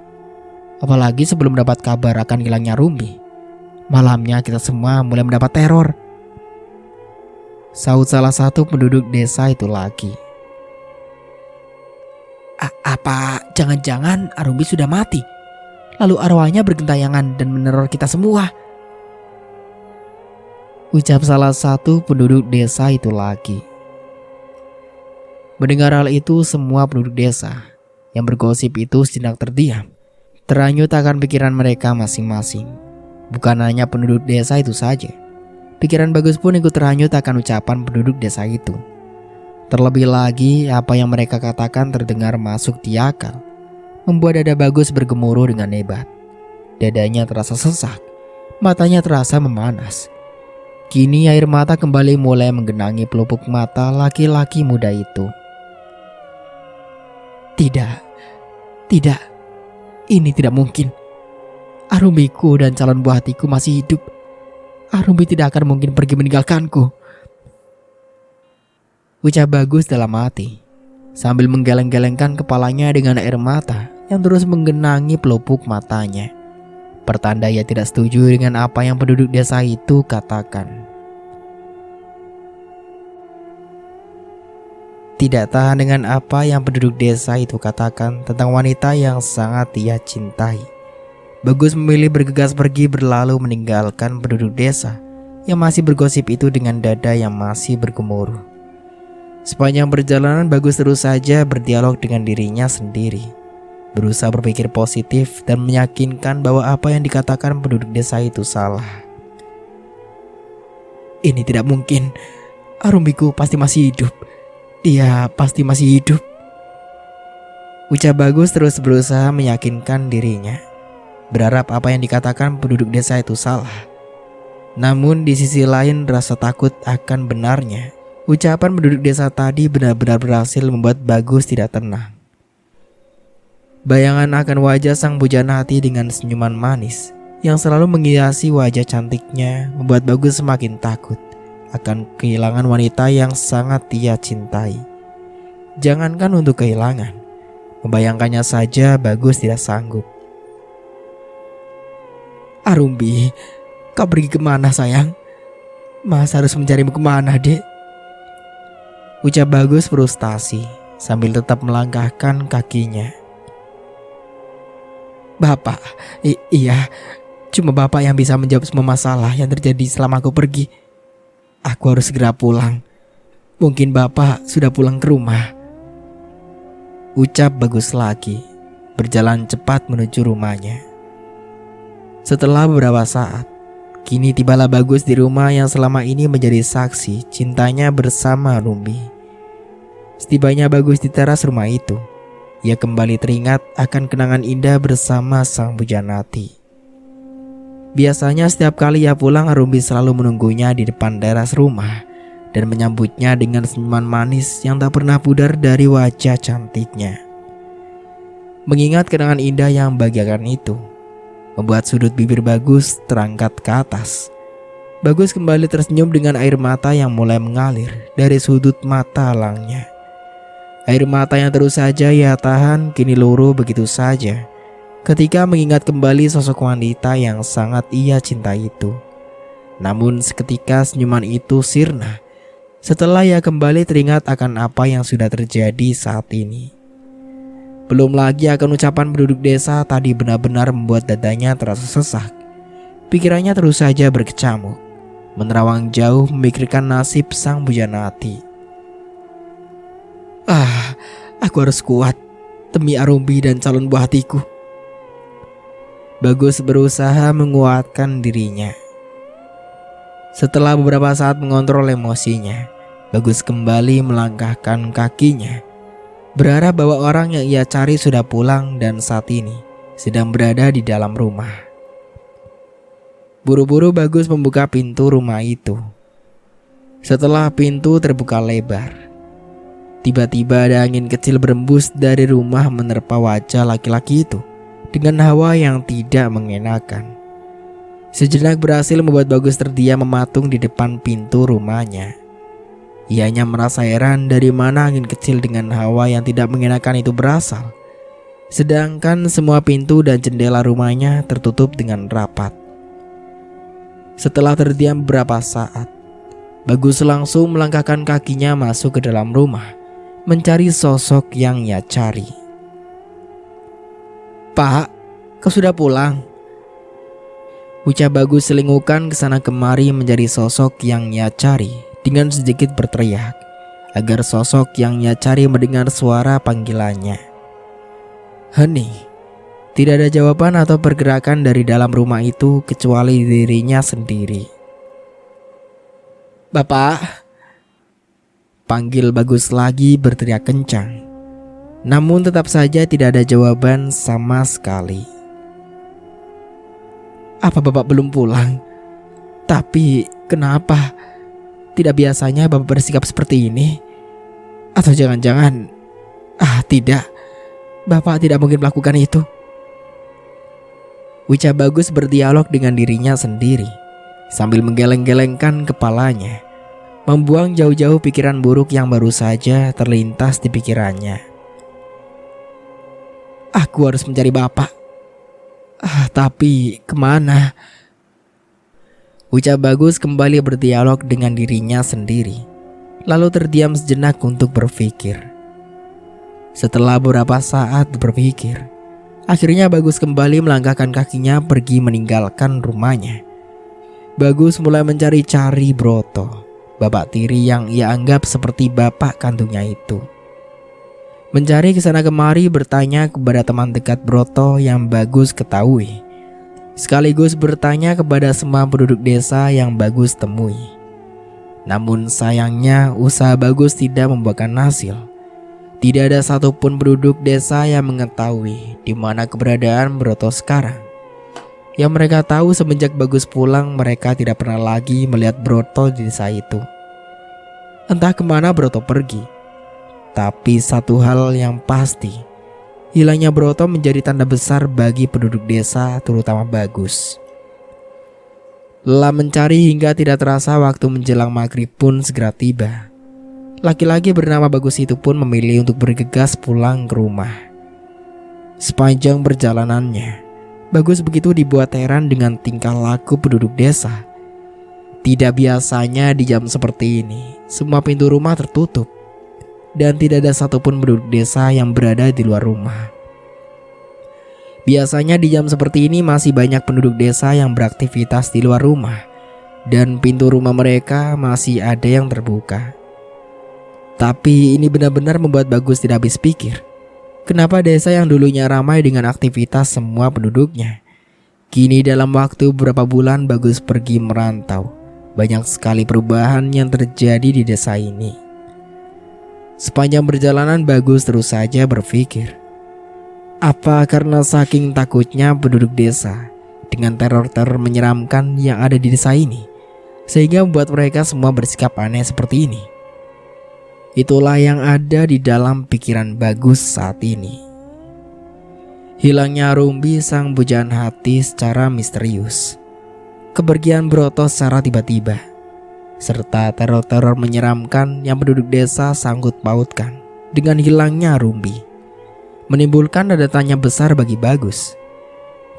Apalagi sebelum mendapat kabar akan hilangnya Rumbi. Malamnya kita semua mulai mendapat teror. Saut salah satu penduduk desa itu lagi. Apa jangan-jangan Rumbi sudah mati? Lalu arwahnya bergentayangan dan meneror kita semua? Ucap salah satu penduduk desa itu lagi. Mendengar hal itu, semua penduduk desa yang bergosip itu sejenak terdiam, terhanyut akan pikiran mereka masing-masing. Bukan hanya penduduk desa itu saja, pikiran Bagus pun ikut terhanyut akan ucapan penduduk desa itu. Terlebih lagi, apa yang mereka katakan terdengar masuk di akal, membuat dada Bagus bergemuruh dengan hebat. Dadanya terasa sesak, matanya terasa memanas. Kini air mata kembali mulai menggenangi pelupuk mata laki-laki muda itu. Tidak, ini tidak mungkin. Rumbiku dan calon buah hatiku masih hidup. Rumbi tidak akan mungkin pergi meninggalkanku. Ucap Bagus dalam hati, sambil menggeleng-gelengkan kepalanya dengan air mata yang terus menggenangi pelupuk matanya. Pertanda ia tidak setuju dengan apa yang penduduk desa itu katakan. Tidak tahan dengan apa yang penduduk desa itu katakan tentang wanita yang sangat ia cintai, Bagus memilih bergegas pergi berlalu meninggalkan penduduk desa yang masih bergosip itu dengan dada yang masih bergemuruh. Sepanjang perjalanan Bagus terus saja berdialog dengan dirinya sendiri, berusaha berpikir positif dan meyakinkan bahwa apa yang dikatakan penduduk desa itu salah. Ini tidak mungkin. Rumbiku pasti masih hidup. Dia pasti masih hidup. Ucap Bagus terus berusaha meyakinkan dirinya, berharap apa yang dikatakan penduduk desa itu salah. Namun di sisi lain rasa takut akan benarnya ucapan penduduk desa tadi benar-benar berhasil membuat Bagus tidak tenang. Bayangan akan wajah sang pujana hati dengan senyuman manis yang selalu menghiasi wajah cantiknya membuat Bagus semakin takut akan kehilangan wanita yang sangat ia cintai. Jangankan untuk kehilangan, membayangkannya saja Bagus tidak sanggup. Rumbi, kau pergi kemana sayang? Mas harus mencarimu kemana, dek? Ucap Bagus frustasi sambil tetap melangkahkan kakinya. Bapak, iya, cuma bapak yang bisa menjawab semua masalah yang terjadi selama aku pergi. Aku harus segera pulang. Mungkin bapak sudah pulang ke rumah. Ucap Bagus lagi, berjalan cepat menuju rumahnya. Setelah beberapa saat, Kini tibalah Bagus di rumah yang selama ini menjadi saksi cintanya bersama Rumbi. Setibanya Bagus di teras rumah itu, ia kembali teringat akan kenangan indah bersama sang pujanati. Biasanya setiap kali ia pulang, Rumbi selalu menunggunya di depan teras rumah dan menyambutnya dengan senyuman manis yang tak pernah pudar dari wajah cantiknya. Mengingat kenangan indah yang bahagiakan itu, membuat sudut bibir Bagus terangkat ke atas. Bagus kembali tersenyum dengan air mata yang mulai mengalir dari sudut mata elangnya. Air mata yang terus saja ia tahan kini luruh begitu saja ketika mengingat kembali sosok wanita yang sangat ia cintai itu. Namun seketika senyuman itu sirna setelah ia kembali teringat akan apa yang sudah terjadi saat ini. Belum lagi akan ucapan penduduk desa tadi benar-benar membuat dadanya terasa sesak. Pikirannya terus saja berkecamuk, menerawang jauh memikirkan nasib sang pujanati. Aku harus kuat demi Rumbi dan calon buah hatiku. Bagus berusaha menguatkan dirinya. Setelah beberapa saat mengontrol emosinya, Bagus kembali melangkahkan kakinya, berharap bahwa orang yang ia cari sudah pulang dan saat ini sedang berada di dalam rumah. Buru-buru Bagus membuka pintu rumah itu. Setelah pintu terbuka lebar, tiba-tiba ada angin kecil berembus dari rumah menerpa wajah laki-laki itu dengan hawa yang tidak mengenakan. Sejenak berhasil membuat Bagus terdiam mematung di depan pintu rumahnya. Ianya merasa heran dari mana angin kecil dengan hawa yang tidak mengenakan itu berasal, sedangkan semua pintu dan jendela rumahnya tertutup dengan rapat. Setelah terdiam beberapa saat, Bagus langsung melangkahkan kakinya masuk ke dalam rumah, mencari sosok yang ia cari. "Pak, kau sudah pulang?" Ucap Bagus selingukan kesana kemari mencari sosok yang ia cari dengan sedikit berteriak agar sosok yang ia cari mendengar suara panggilannya. Hening. Tidak ada jawaban atau pergerakan dari dalam rumah itu kecuali dirinya sendiri. "Bapak!" Panggil Bagus lagi berteriak kencang. Namun tetap saja tidak ada jawaban sama sekali. "Apa Bapak belum pulang? Tapi kenapa? Tidak biasanya Bapak bersikap seperti ini. Atau jangan-jangan... tidak. Bapak tidak mungkin melakukan itu." Ucap Bagus berdialog dengan dirinya sendiri sambil menggeleng-gelengkan kepalanya, membuang jauh-jauh pikiran buruk yang baru saja terlintas di pikirannya. "Aku harus mencari Bapak. Tapi kemana?" Ucap Bagus kembali berdialog dengan dirinya sendiri, lalu terdiam sejenak untuk berpikir. Setelah beberapa saat berpikir, akhirnya Bagus kembali melangkahkan kakinya pergi meninggalkan rumahnya. Bagus mulai mencari-cari Broto, bapak tiri yang ia anggap seperti bapak kandungnya itu. Mencari kesana kemari bertanya kepada teman dekat Broto yang Bagus ketahui, sekaligus bertanya kepada semua penduduk desa yang Bagus temui. Namun sayangnya usaha Bagus tidak membuahkan hasil. Tidak ada satupun penduduk desa yang mengetahui di mana keberadaan Broto sekarang. Yang mereka tahu semenjak Bagus pulang, mereka tidak pernah lagi melihat Broto di desa itu. Entah kemana Broto pergi. Tapi satu hal yang pasti, hilangnya Broto menjadi tanda besar bagi penduduk desa, terutama Bagus. Lelah mencari hingga tidak terasa waktu menjelang maghrib pun segera tiba. Laki-laki bernama Bagus itu pun memilih untuk bergegas pulang ke rumah. Sepanjang perjalanannya, Bagus begitu dibuat heran dengan tingkah laku penduduk desa. Tidak biasanya di jam seperti ini, semua pintu rumah tertutup dan tidak ada satupun penduduk desa yang berada di luar rumah. Biasanya di jam seperti ini masih banyak penduduk desa yang beraktivitas di luar rumah dan pintu rumah mereka masih ada yang terbuka. Tapi ini benar-benar membuat Bagus tidak habis pikir. Kenapa desa yang dulunya ramai dengan aktivitas semua penduduknya Kini dalam waktu beberapa bulan Bagus pergi merantau. Banyak sekali perubahan yang terjadi di desa ini. Sepanjang perjalanan Bagus terus saja berpikir, apa karena saking takutnya penduduk desa dengan teror-teror menyeramkan yang ada di desa ini, sehingga membuat mereka semua bersikap aneh seperti ini. Itulah yang ada di dalam pikiran Bagus saat ini. Hilangnya Rumbi sang pujaan hati secara misterius, kepergian Broto secara tiba-tiba, serta teror-teror menyeramkan yang penduduk desa sangkut pautkan dengan hilangnya Rumbi, menimbulkan tanda tanya besar bagi Bagus.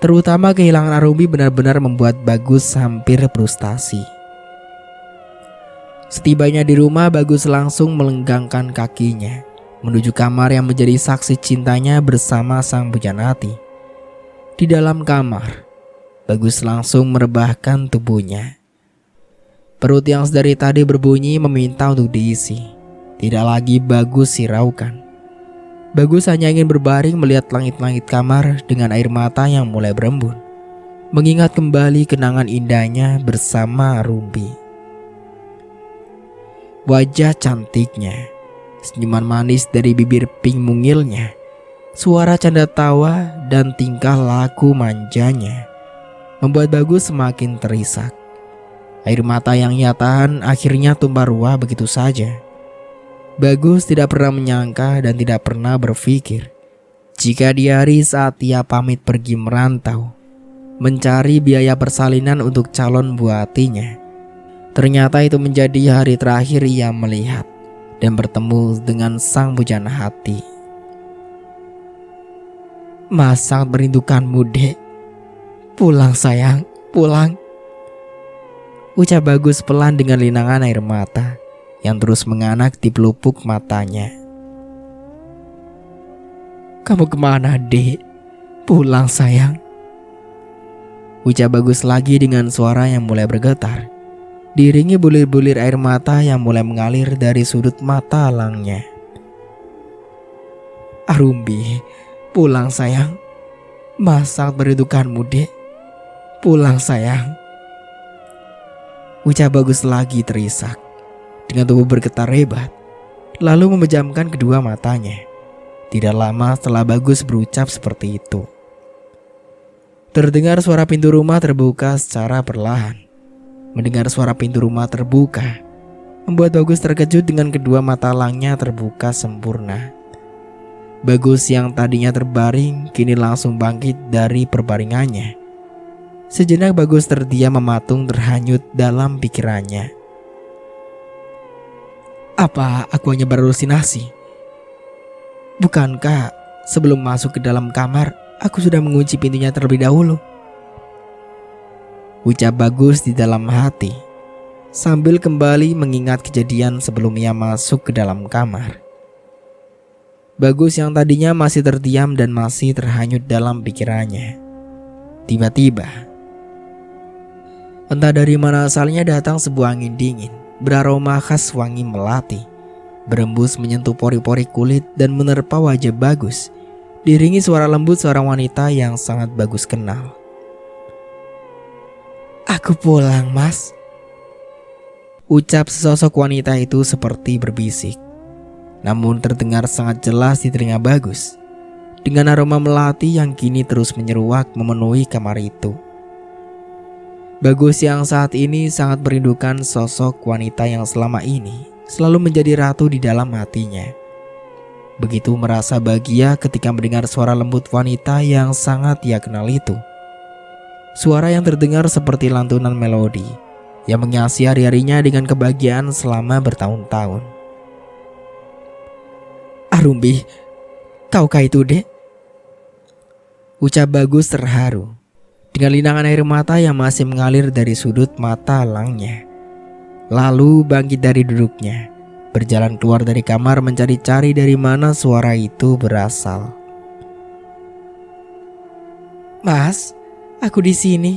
Terutama kehilangan Rumbi benar-benar membuat Bagus hampir frustasi. Setibanya di rumah, Bagus langsung melenggangkan kakinya menuju kamar yang menjadi saksi cintanya bersama sang pujaan hati. Di dalam kamar, Bagus langsung merebahkan tubuhnya. Perut yang sedari tadi berbunyi meminta untuk diisi. Tidak lagi Bagus hiraukan. Bagus hanya ingin berbaring melihat langit-langit kamar dengan air mata yang mulai berembun, mengingat kembali kenangan indahnya bersama Rumbi. Wajah cantiknya, senyuman manis dari bibir pink mungilnya, suara canda tawa dan tingkah laku manjanya membuat Bagus semakin terisak. Air mata yang ia tahan akhirnya tumpah ruah begitu saja. Bagus tidak pernah menyangka dan tidak pernah berpikir jika di hari saat ia pamit pergi merantau mencari biaya persalinan untuk calon buah hatinya, ternyata itu menjadi hari terakhir ia melihat dan bertemu dengan sang pujaan hati. Mas sangat merindukanmu, Dek. Pulang sayang, pulang. Ucap Bagus pelan dengan linangan air mata yang terus menganak di pelupuk matanya. Kamu kemana, Dek? Pulang sayang. Ucap Bagus lagi dengan suara yang mulai bergetar, diiringi bulir-bulir air mata yang mulai mengalir dari sudut mata alangnya. Rumbi, pulang sayang. Mas sangat merindukanmu, Dek. Pulang sayang. Ucap Bagus lagi terisak dengan tubuh bergetar hebat, lalu memejamkan kedua matanya. Tidak lama setelah Bagus berucap seperti itu, terdengar suara pintu rumah terbuka secara perlahan. Mendengar suara pintu rumah terbuka membuat Bagus terkejut dengan kedua mata alangnya terbuka sempurna. Bagus yang tadinya terbaring kini langsung bangkit dari perbaringannya. Sejenak Bagus terdiam mematung terhanyut dalam pikirannya. Apa aku hanya berhalusinasi? Bukankah sebelum masuk ke dalam kamar aku sudah mengunci pintunya terlebih dahulu? Ucap Bagus di dalam hati sambil kembali mengingat kejadian sebelum ia masuk ke dalam kamar. Bagus yang tadinya masih terdiam dan masih terhanyut dalam pikirannya, tiba-tiba entah dari mana asalnya datang sebuah angin dingin beraroma khas wangi melati, berembus menyentuh pori-pori kulit dan menerpa wajah Bagus, diiringi suara lembut seorang wanita yang sangat Bagus kenal. Aku pulang, Mas. Ucap sesosok wanita itu seperti berbisik, namun terdengar sangat jelas di telinga Bagus, dengan aroma melati yang kini terus menyeruak memenuhi kamar itu. Bagus yang saat ini sangat merindukan sosok wanita yang selama ini selalu menjadi ratu di dalam hatinya. Begitu merasa bahagia ketika mendengar suara lembut wanita yang sangat ia kenal itu. Suara yang terdengar seperti lantunan melodi yang menghiasi hari-harinya dengan kebahagiaan selama bertahun-tahun. Rumbi, kaukah itu, Dek? Ucap Bagus terharu dengan linangan air mata yang masih mengalir dari sudut mata alangnya. Lalu bangkit dari duduknya, berjalan keluar dari kamar mencari-cari dari mana suara itu berasal. Mas, aku di sini.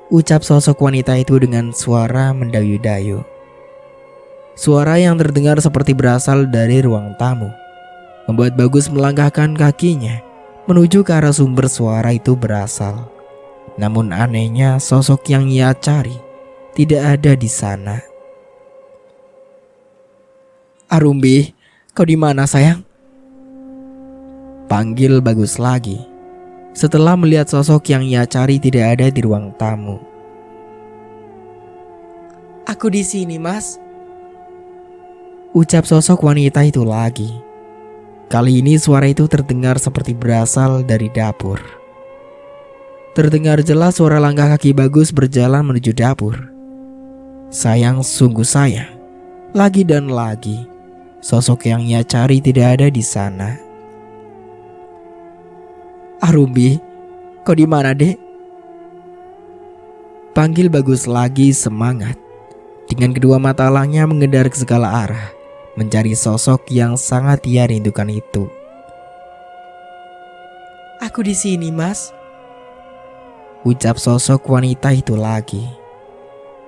Ucap sosok wanita itu dengan suara mendayu-dayu. Suara yang terdengar seperti berasal dari ruang tamu membuat Bagus melangkahkan kakinya menuju ke arah sumber suara itu berasal. Namun anehnya sosok yang ia cari tidak ada di sana. "Arumbi, kau di mana sayang?" panggil Bagus lagi setelah melihat sosok yang ia cari tidak ada di ruang tamu. "Aku di sini, Mas," ucap sosok wanita itu lagi. Kali ini suara itu terdengar seperti berasal dari dapur. Terdengar jelas suara langkah kaki Bagus berjalan menuju dapur. Sayang, sungguh sayang. Lagi dan lagi, sosok yang ia cari tidak ada di sana. "Arumbi, kau di mana, Dek?" panggil Bagus lagi semangat. Dengan kedua mata elangnya mengendar ke segala arah, mencari sosok yang sangat ia rindukan itu. "Aku di sini, Mas," ucap sosok wanita itu lagi.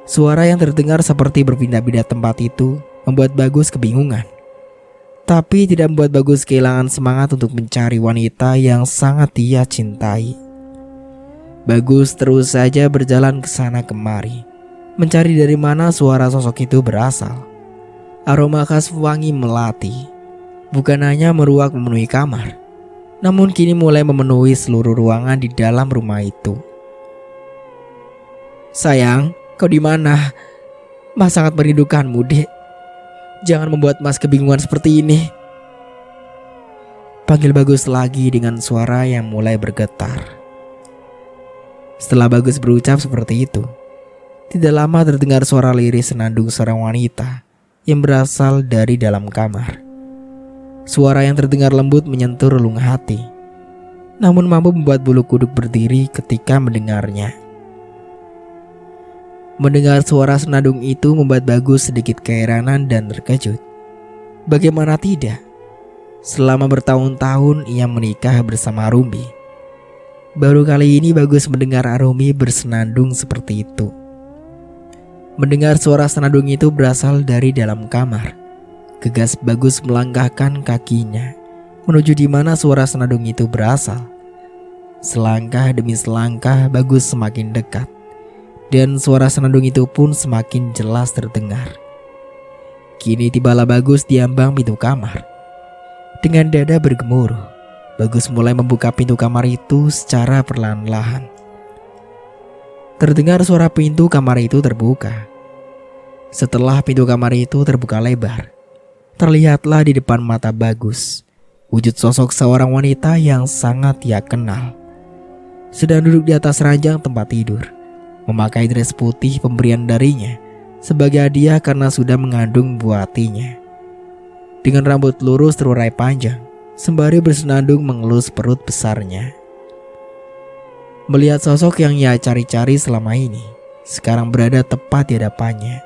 Suara yang terdengar seperti berpindah-pindah tempat itu membuat Bagus kebingungan. Tapi tidak membuat Bagus kehilangan semangat untuk mencari wanita yang sangat ia cintai. Bagus terus saja berjalan ke sana kemari, mencari dari mana suara sosok itu berasal. Aroma khas wangi melati bukan hanya meruak memenuhi kamar, namun kini mulai memenuhi seluruh ruangan di dalam rumah itu. "Sayang, kau di mana? Mas sangat merindukanmu, Dek. Jangan membuat Mas kebingungan seperti ini," panggil Bagus lagi dengan suara yang mulai bergetar. Setelah Bagus berucap seperti itu, tidak lama terdengar suara lirih senandung seorang wanita yang berasal dari dalam kamar. Suara yang terdengar lembut menyentuh relung hati, namun mampu membuat bulu kuduk berdiri ketika mendengarnya. Mendengar suara senandung itu membuat Bagus sedikit keheranan dan terkejut. Bagaimana tidak? Selama bertahun-tahun ia menikah bersama Arumbi. Baru kali ini Bagus mendengar Arumbi bersenandung seperti itu. Mendengar suara senandung itu berasal dari dalam kamar. Gegas Bagus melangkahkan kakinya menuju di mana suara senandung itu berasal. Selangkah demi selangkah Bagus semakin dekat, dan suara senandung itu pun semakin jelas terdengar. Kini tibalah Bagus di ambang pintu kamar. Dengan dada bergemuruh, Bagus mulai membuka pintu kamar itu secara perlahan-lahan. Terdengar suara pintu kamar itu terbuka. Setelah pintu kamar itu terbuka lebar, terlihatlah di depan mata Bagus wujud sosok seorang wanita yang sangat ia kenal. Sedang duduk di atas ranjang tempat tidur, memakai dress putih pemberian darinya sebagai hadiah karena sudah mengandung buah hatinya. Dengan rambut lurus terurai panjang, sembari bersenandung mengelus perut besarnya. Melihat sosok yang ia cari-cari selama ini sekarang berada tepat di hadapannya,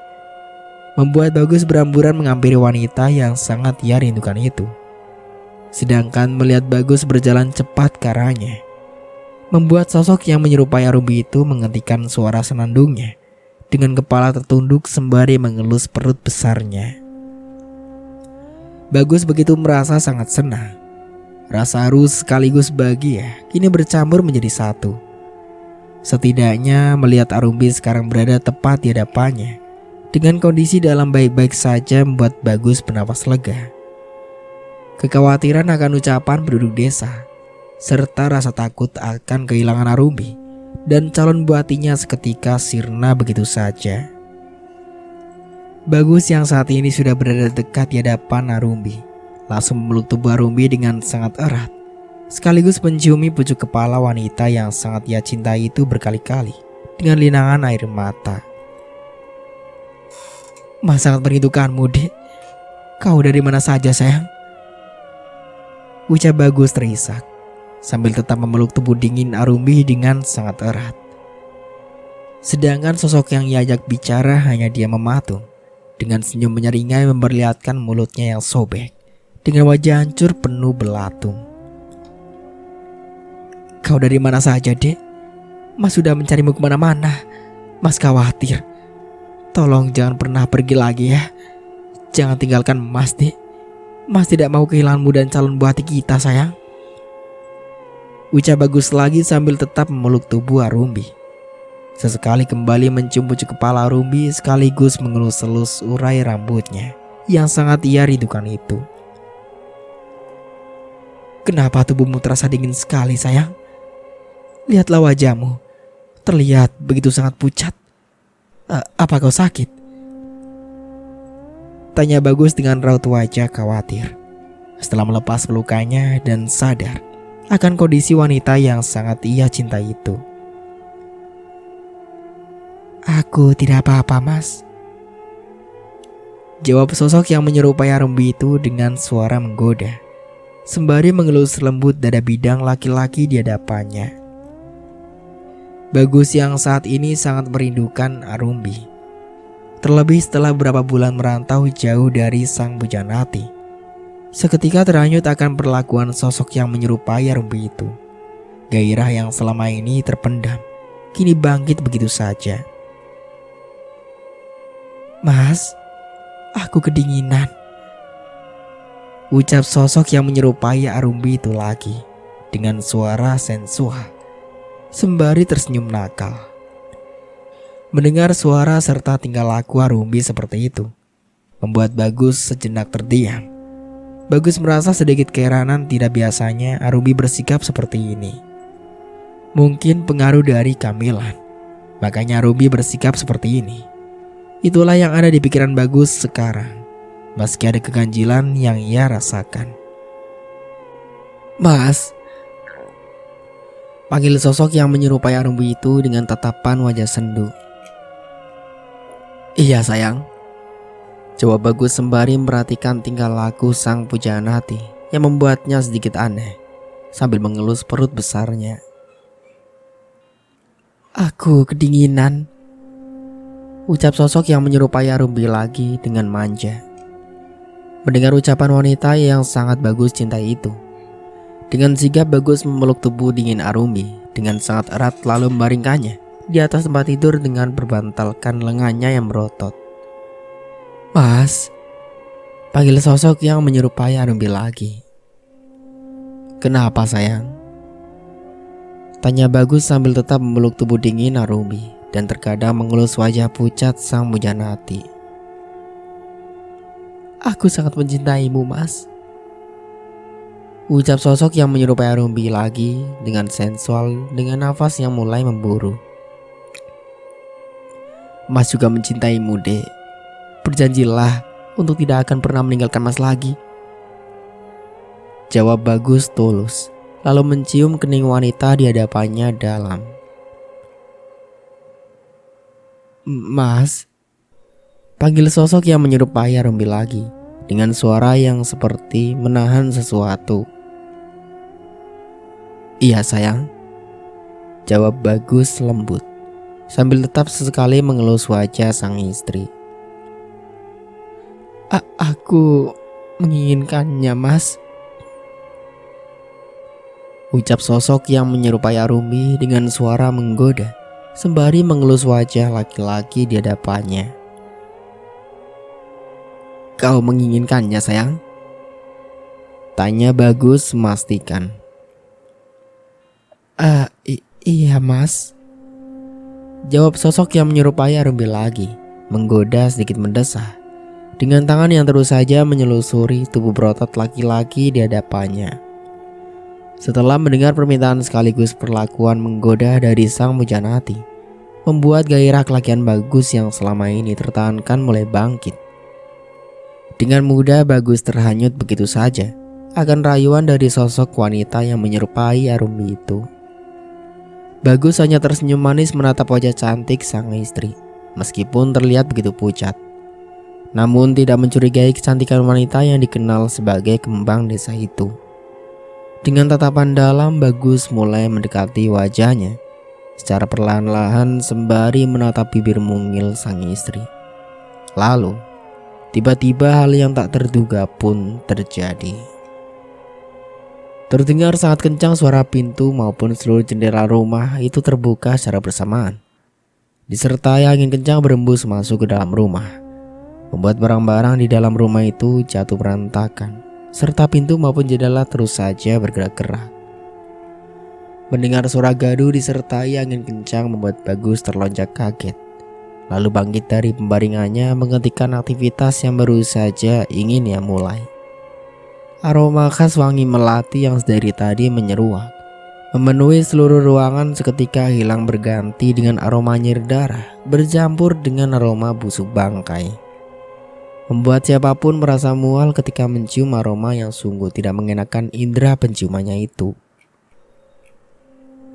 membuat Bagus beramburan menghampiri wanita yang sangat ia rindukan itu. Sedangkan melihat Bagus berjalan cepat ke arahnya, membuat sosok yang menyerupai Arumbi itu menghentikan suara senandungnya dengan kepala tertunduk sembari mengelus perut besarnya. Bagus begitu merasa sangat senang. Rasa haru sekaligus bahagia kini bercampur menjadi satu. Setidaknya melihat Arumbi sekarang berada tepat di hadapannya dengan kondisi dalam baik-baik saja membuat Bagus bernapas lega. Kekhawatiran akan ucapan penduduk desa serta rasa takut akan kehilangan Arumbi dan calon buah hatinya seketika sirna begitu saja. Bagus yang saat ini sudah berada dekat di hadapan Arumbi langsung memeluk tubuh Arumbi dengan sangat erat, sekaligus menciumi pucuk kepala wanita yang sangat ia cintai itu berkali-kali dengan linangan air mata. "Mas sangat merindukanmu, Dek. Kau dari mana saja, sayang?" ucap Bagus terisak sambil tetap memeluk tubuh dingin Arumbi dengan sangat erat. Sedangkan sosok yang ia ajak bicara hanya dia mematung dengan senyum menyeringai memperlihatkan mulutnya yang sobek dengan wajah hancur penuh belatung. "Kau dari mana saja, Dek? Mas sudah mencarimu kemana-mana. Mas khawatir. Tolong jangan pernah pergi lagi ya. Jangan tinggalkan Mas, Dek. Mas tidak mau kehilanganmu dan calon buah hati kita, sayang." ucap Bagus lagi sambil tetap memeluk tubuh Arumbi. Sesekali kembali mencium pucuk kepala Arumbi sekaligus mengelus-elus urai rambutnya yang sangat ia rindukan itu. Kenapa tubuhmu terasa dingin sekali sayang? Lihatlah wajahmu, terlihat begitu sangat pucat. Apa kau sakit? Tanya Bagus dengan raut wajah khawatir. Setelah melepas pelukannya dan sadar akan kondisi wanita yang sangat ia cintai itu. Aku tidak apa-apa mas, jawab sosok yang menyerupai Arumbi itu dengan suara menggoda, sembari mengelus lembut dada bidang laki-laki di hadapannya. Bagus yang saat ini sangat merindukan Arumbi, terlebih setelah beberapa bulan merantau jauh dari sang pujanati. Seketika terhanyut akan perlakuan sosok yang menyerupai Arumbi itu. Gairah yang selama ini terpendam kini bangkit begitu saja. Mas, aku kedinginan, ucap sosok yang menyerupai Arumbi itu lagi dengan suara sensual, sembari tersenyum nakal. Mendengar suara serta tingkah laku Arumbi seperti itu membuat Bagus sejenak terdiam. Bagus merasa sedikit keheranan tidak biasanya Arumbi bersikap seperti ini. Mungkin pengaruh dari kehamilan, makanya Arumbi bersikap seperti ini. Itulah yang ada di pikiran Bagus sekarang, meski ada keganjilan yang ia rasakan. Mas, panggil sosok yang menyerupai Arumbi itu dengan tatapan wajah sendu. Iya sayang, jawab Bagus sembari memperhatikan tingkah laku sang pujanati yang membuatnya sedikit aneh sambil mengelus perut besarnya. Aku kedinginan, ucap sosok yang menyerupai Arumbi lagi dengan manja. Mendengar ucapan wanita yang sangat Bagus cintai itu, dengan sigap Bagus memeluk tubuh dingin Arumbi dengan sangat erat lalu membaringkannya di atas tempat tidur dengan berbantalkan lengannya yang berotot. Mas, panggil sosok yang menyerupai Arumbi lagi. Kenapa sayang? Tanya Bagus sambil tetap memeluk tubuh dingin Arumbi dan terkadang mengelus wajah pucat sang pujanati. Aku sangat mencintaimu mas, ucap sosok yang menyerupai Arumbi lagi dengan sensual dengan nafas yang mulai memburu. Mas juga mencintaimu dek, berjanjilah untuk tidak akan pernah meninggalkan mas lagi, jawab Bagus tulus lalu mencium kening wanita di hadapannya dalam. Mas, panggil sosok yang menyerupai Arumbi lagi dengan suara yang seperti menahan sesuatu. Iya sayang, jawab Bagus lembut sambil tetap sesekali mengelus wajah sang istri. Aku menginginkannya mas, ucap sosok yang menyerupai Arumbi dengan suara menggoda sembari mengelus wajah laki-laki di hadapannya. Kau menginginkannya sayang? Tanya Bagus memastikan. Iya mas, jawab sosok yang menyerupai Arumbi lagi, menggoda sedikit mendesah, dengan tangan yang terus saja menyelusuri tubuh berotot laki-laki di hadapannya. Setelah mendengar permintaan sekaligus perlakuan menggoda dari sang pujanati, membuat gairah kelakian Bagus yang selama ini tertahankan mulai bangkit. Dengan mudah Bagus terhanyut begitu saja akan rayuan dari sosok wanita yang menyerupai Arumbi itu. Bagus hanya tersenyum manis menatap wajah cantik sang istri, meskipun terlihat begitu pucat. Namun tidak mencurigai kecantikan wanita yang dikenal sebagai kembang desa itu. Dengan tatapan dalam Bagus mulai mendekati wajahnya secara perlahan-lahan sembari menatap bibir mungil sang istri. Lalu tiba-tiba hal yang tak terduga pun terjadi. Terdengar sangat kencang suara pintu maupun seluruh jendela rumah itu terbuka secara bersamaan, disertai angin kencang berembus masuk ke dalam rumah, membuat barang-barang di dalam rumah itu jatuh berantakan, serta pintu maupun jendela terus saja bergerak-gerak. Mendengar suara gaduh disertai angin kencang membuat Bagus terlonjak kaget. Lalu bangkit dari pembaringannya menghentikan aktivitas yang baru saja ingin ia mulai. Aroma khas wangi melati yang dari tadi menyeruak memenuhi seluruh ruangan seketika hilang berganti dengan aroma nyir darah bercampur dengan aroma busuk bangkai. Membuat siapapun merasa mual ketika mencium aroma yang sungguh tidak mengenakan indera penciumannya itu.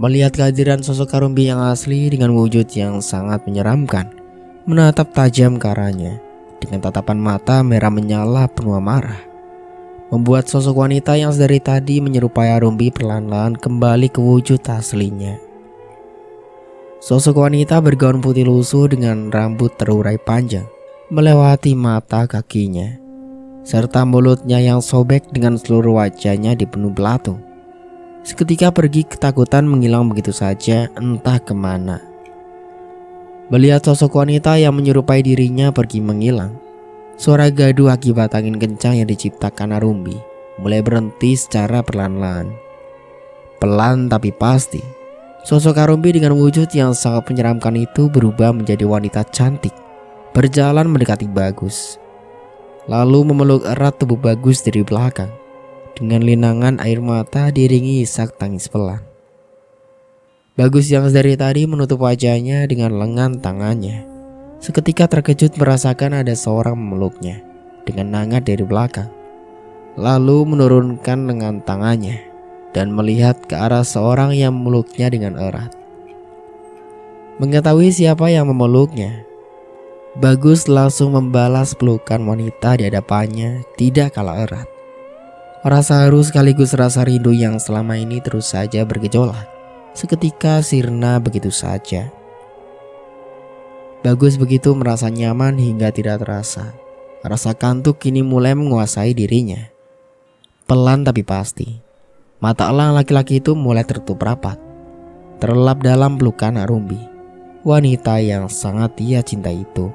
Melihat kehadiran sosok Karumbi yang asli dengan wujud yang sangat menyeramkan, menatap tajam ke arahnya dengan tatapan mata merah menyala penuh amarah, membuat sosok wanita yang dari tadi menyerupai Arumbi perlahan-lahan kembali ke wujud aslinya. Sosok wanita bergaun putih lusuh dengan rambut terurai panjang melewati mata kakinya, serta mulutnya yang sobek dengan seluruh wajahnya dipenuhi belatung. Seketika pergi ketakutan menghilang begitu saja entah kemana. Melihat sosok wanita yang menyerupai dirinya pergi menghilang, suara gaduh akibat angin kencang yang diciptakan Arumbi mulai berhenti secara perlahan-lahan. Pelan tapi pasti, sosok Arumbi dengan wujud yang sangat menyeramkan itu berubah menjadi wanita cantik, berjalan mendekati Bagus, lalu memeluk erat tubuh Bagus dari belakang. Dengan linangan air mata diiringi isak tangis pelan. Bagus yang dari tadi menutup wajahnya dengan lengan tangannya. Seketika terkejut merasakan ada seorang memeluknya dengan hangat dari belakang. Lalu menurunkan lengan tangannya dan melihat ke arah seorang yang memeluknya dengan erat. Mengetahui siapa yang memeluknya, Bagus langsung membalas pelukan wanita di hadapannya tidak kalah erat. Rasa haru sekaligus rasa rindu yang selama ini terus saja bergejolak seketika sirna begitu saja. Bagus begitu merasa nyaman hingga tidak terasa. Rasa kantuk kini mulai menguasai dirinya. Pelan tapi pasti, mata elang laki-laki itu mulai tertutup rapat, terlelap dalam pelukan Arumbi, wanita yang sangat ia cintai itu.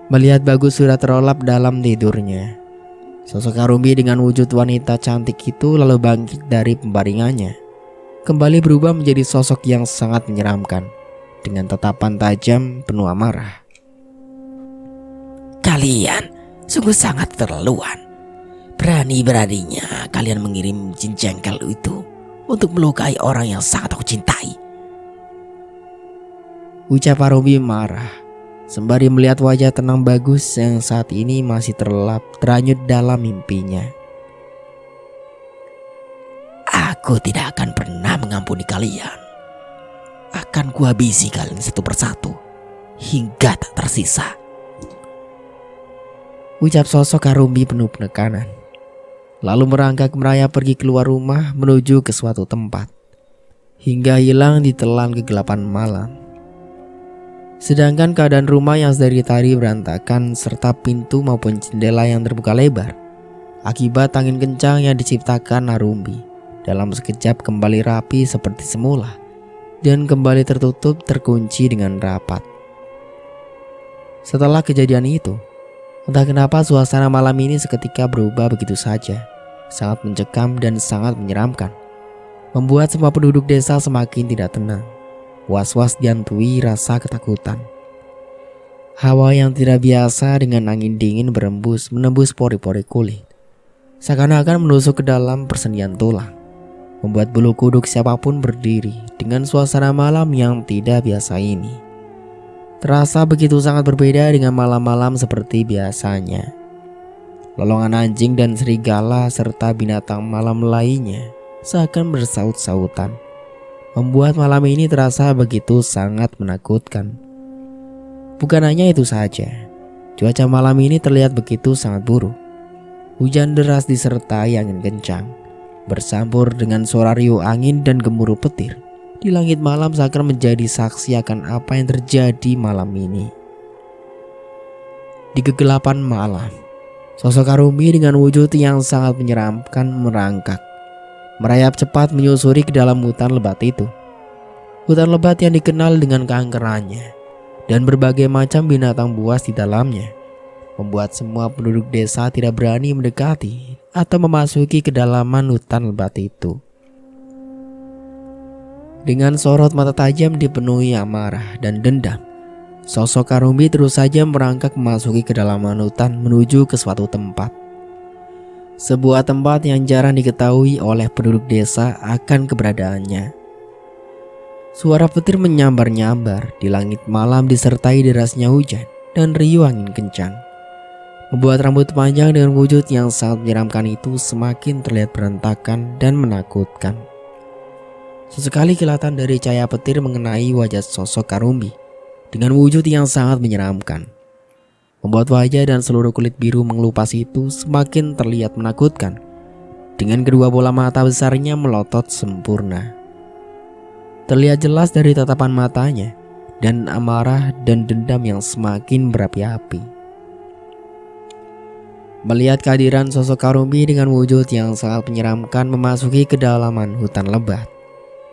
Melihat Bagus sudah terlelap dalam tidurnya, sosok Arumbi dengan wujud wanita cantik itu lalu bangkit dari pembaringannya, kembali berubah menjadi sosok yang sangat menyeramkan dengan tatapan tajam penuh amarah. Kalian sungguh sangat keterlaluan. Berani-beraninya kalian mengirim jin jengkel itu untuk melukai orang yang sangat aku cintai. Ucap Arumbi marah sembari melihat wajah tenang Bagus yang saat ini masih terlelap terhanyut dalam mimpinya. Aku tidak akan pernah mengampuni kalian. Akan kuhabisi kalian satu persatu hingga tak tersisa. Ucap sosok Arumbi penuh penekanan, lalu merangkak merayap pergi keluar rumah menuju ke suatu tempat, hingga hilang ditelan kegelapan malam. Sedangkan keadaan rumah yang dari tadi berantakan serta pintu maupun jendela yang terbuka lebar akibat angin kencang yang diciptakan Arumbi dalam sekejap kembali rapi seperti semula dan kembali tertutup terkunci dengan rapat. Setelah kejadian itu, entah kenapa suasana malam ini seketika berubah begitu saja, sangat mencekam dan sangat menyeramkan, membuat semua penduduk desa semakin tidak tenang. Was-was dihantui rasa ketakutan. Hawa yang tidak biasa dengan angin dingin berembus menembus pori-pori kulit, seakan-akan menusuk ke dalam persendian tulang, membuat bulu kuduk siapapun berdiri dengan suasana malam yang tidak biasa ini. Terasa begitu sangat berbeda dengan malam-malam seperti biasanya. Lolongan anjing dan serigala serta binatang malam lainnya seakan bersaut-sautan, membuat malam ini terasa begitu sangat menakutkan. Bukan hanya itu saja, cuaca malam ini terlihat begitu sangat buruk. Hujan deras disertai angin kencang, bercampur dengan suara riuh angin dan gemuruh petir. Di langit malam seakan menjadi saksi akan apa yang terjadi malam ini. Di kegelapan malam, sosok Arumbi dengan wujud yang sangat menyeramkan merangkak, merayap cepat menyusuri ke dalam hutan lebat itu. Hutan lebat yang dikenal dengan keangkerannya dan berbagai macam binatang buas di dalamnya, membuat semua penduduk desa tidak berani mendekati atau memasuki kedalaman hutan lebat itu. Dengan sorot mata tajam dipenuhi amarah dan dendam, sosok Karumbi terus saja merangkak memasuki kedalaman hutan menuju ke suatu tempat. Sebuah tempat yang jarang diketahui oleh penduduk desa akan keberadaannya. Suara petir menyambar-nyambar di langit malam disertai derasnya hujan dan riuh angin kencang, membuat rambut panjang dengan wujud yang sangat menyeramkan itu semakin terlihat berantakan dan menakutkan. Sesekali kilatan dari cahaya petir mengenai wajah sosok Karumbi dengan wujud yang sangat menyeramkan, membuat wajah dan seluruh kulit biru mengelupas itu semakin terlihat menakutkan dengan kedua bola mata besarnya melotot sempurna. Terlihat jelas dari tatapan matanya dan amarah dan dendam yang semakin berapi-api. Melihat kehadiran sosok Karumbi dengan wujud yang sangat menyeramkan memasuki kedalaman hutan lebat,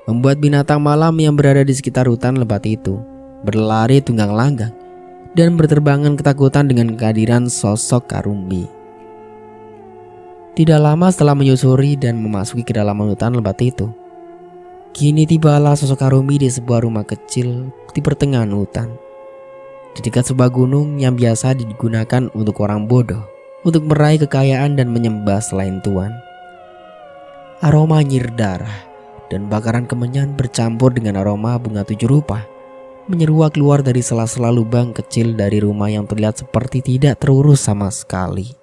membuat binatang malam yang berada di sekitar hutan lebat itu berlari tunggang langgang dan berterbangan ketakutan dengan kehadiran sosok Karumbi. Tidak lama setelah menyusuri dan memasuki kedalaman hutan lebat itu, kini tibalah sosok Karumbi di sebuah rumah kecil di pertengahan hutan, di dekat sebuah gunung yang biasa digunakan untuk orang bodoh untuk meraih kekayaan dan menyembah selain Tuhan. Aroma nyir darah dan bakaran kemenyan bercampur dengan aroma bunga 7 rupa menyeruak keluar dari sela-sela lubang kecil dari rumah yang terlihat seperti tidak terurus sama sekali.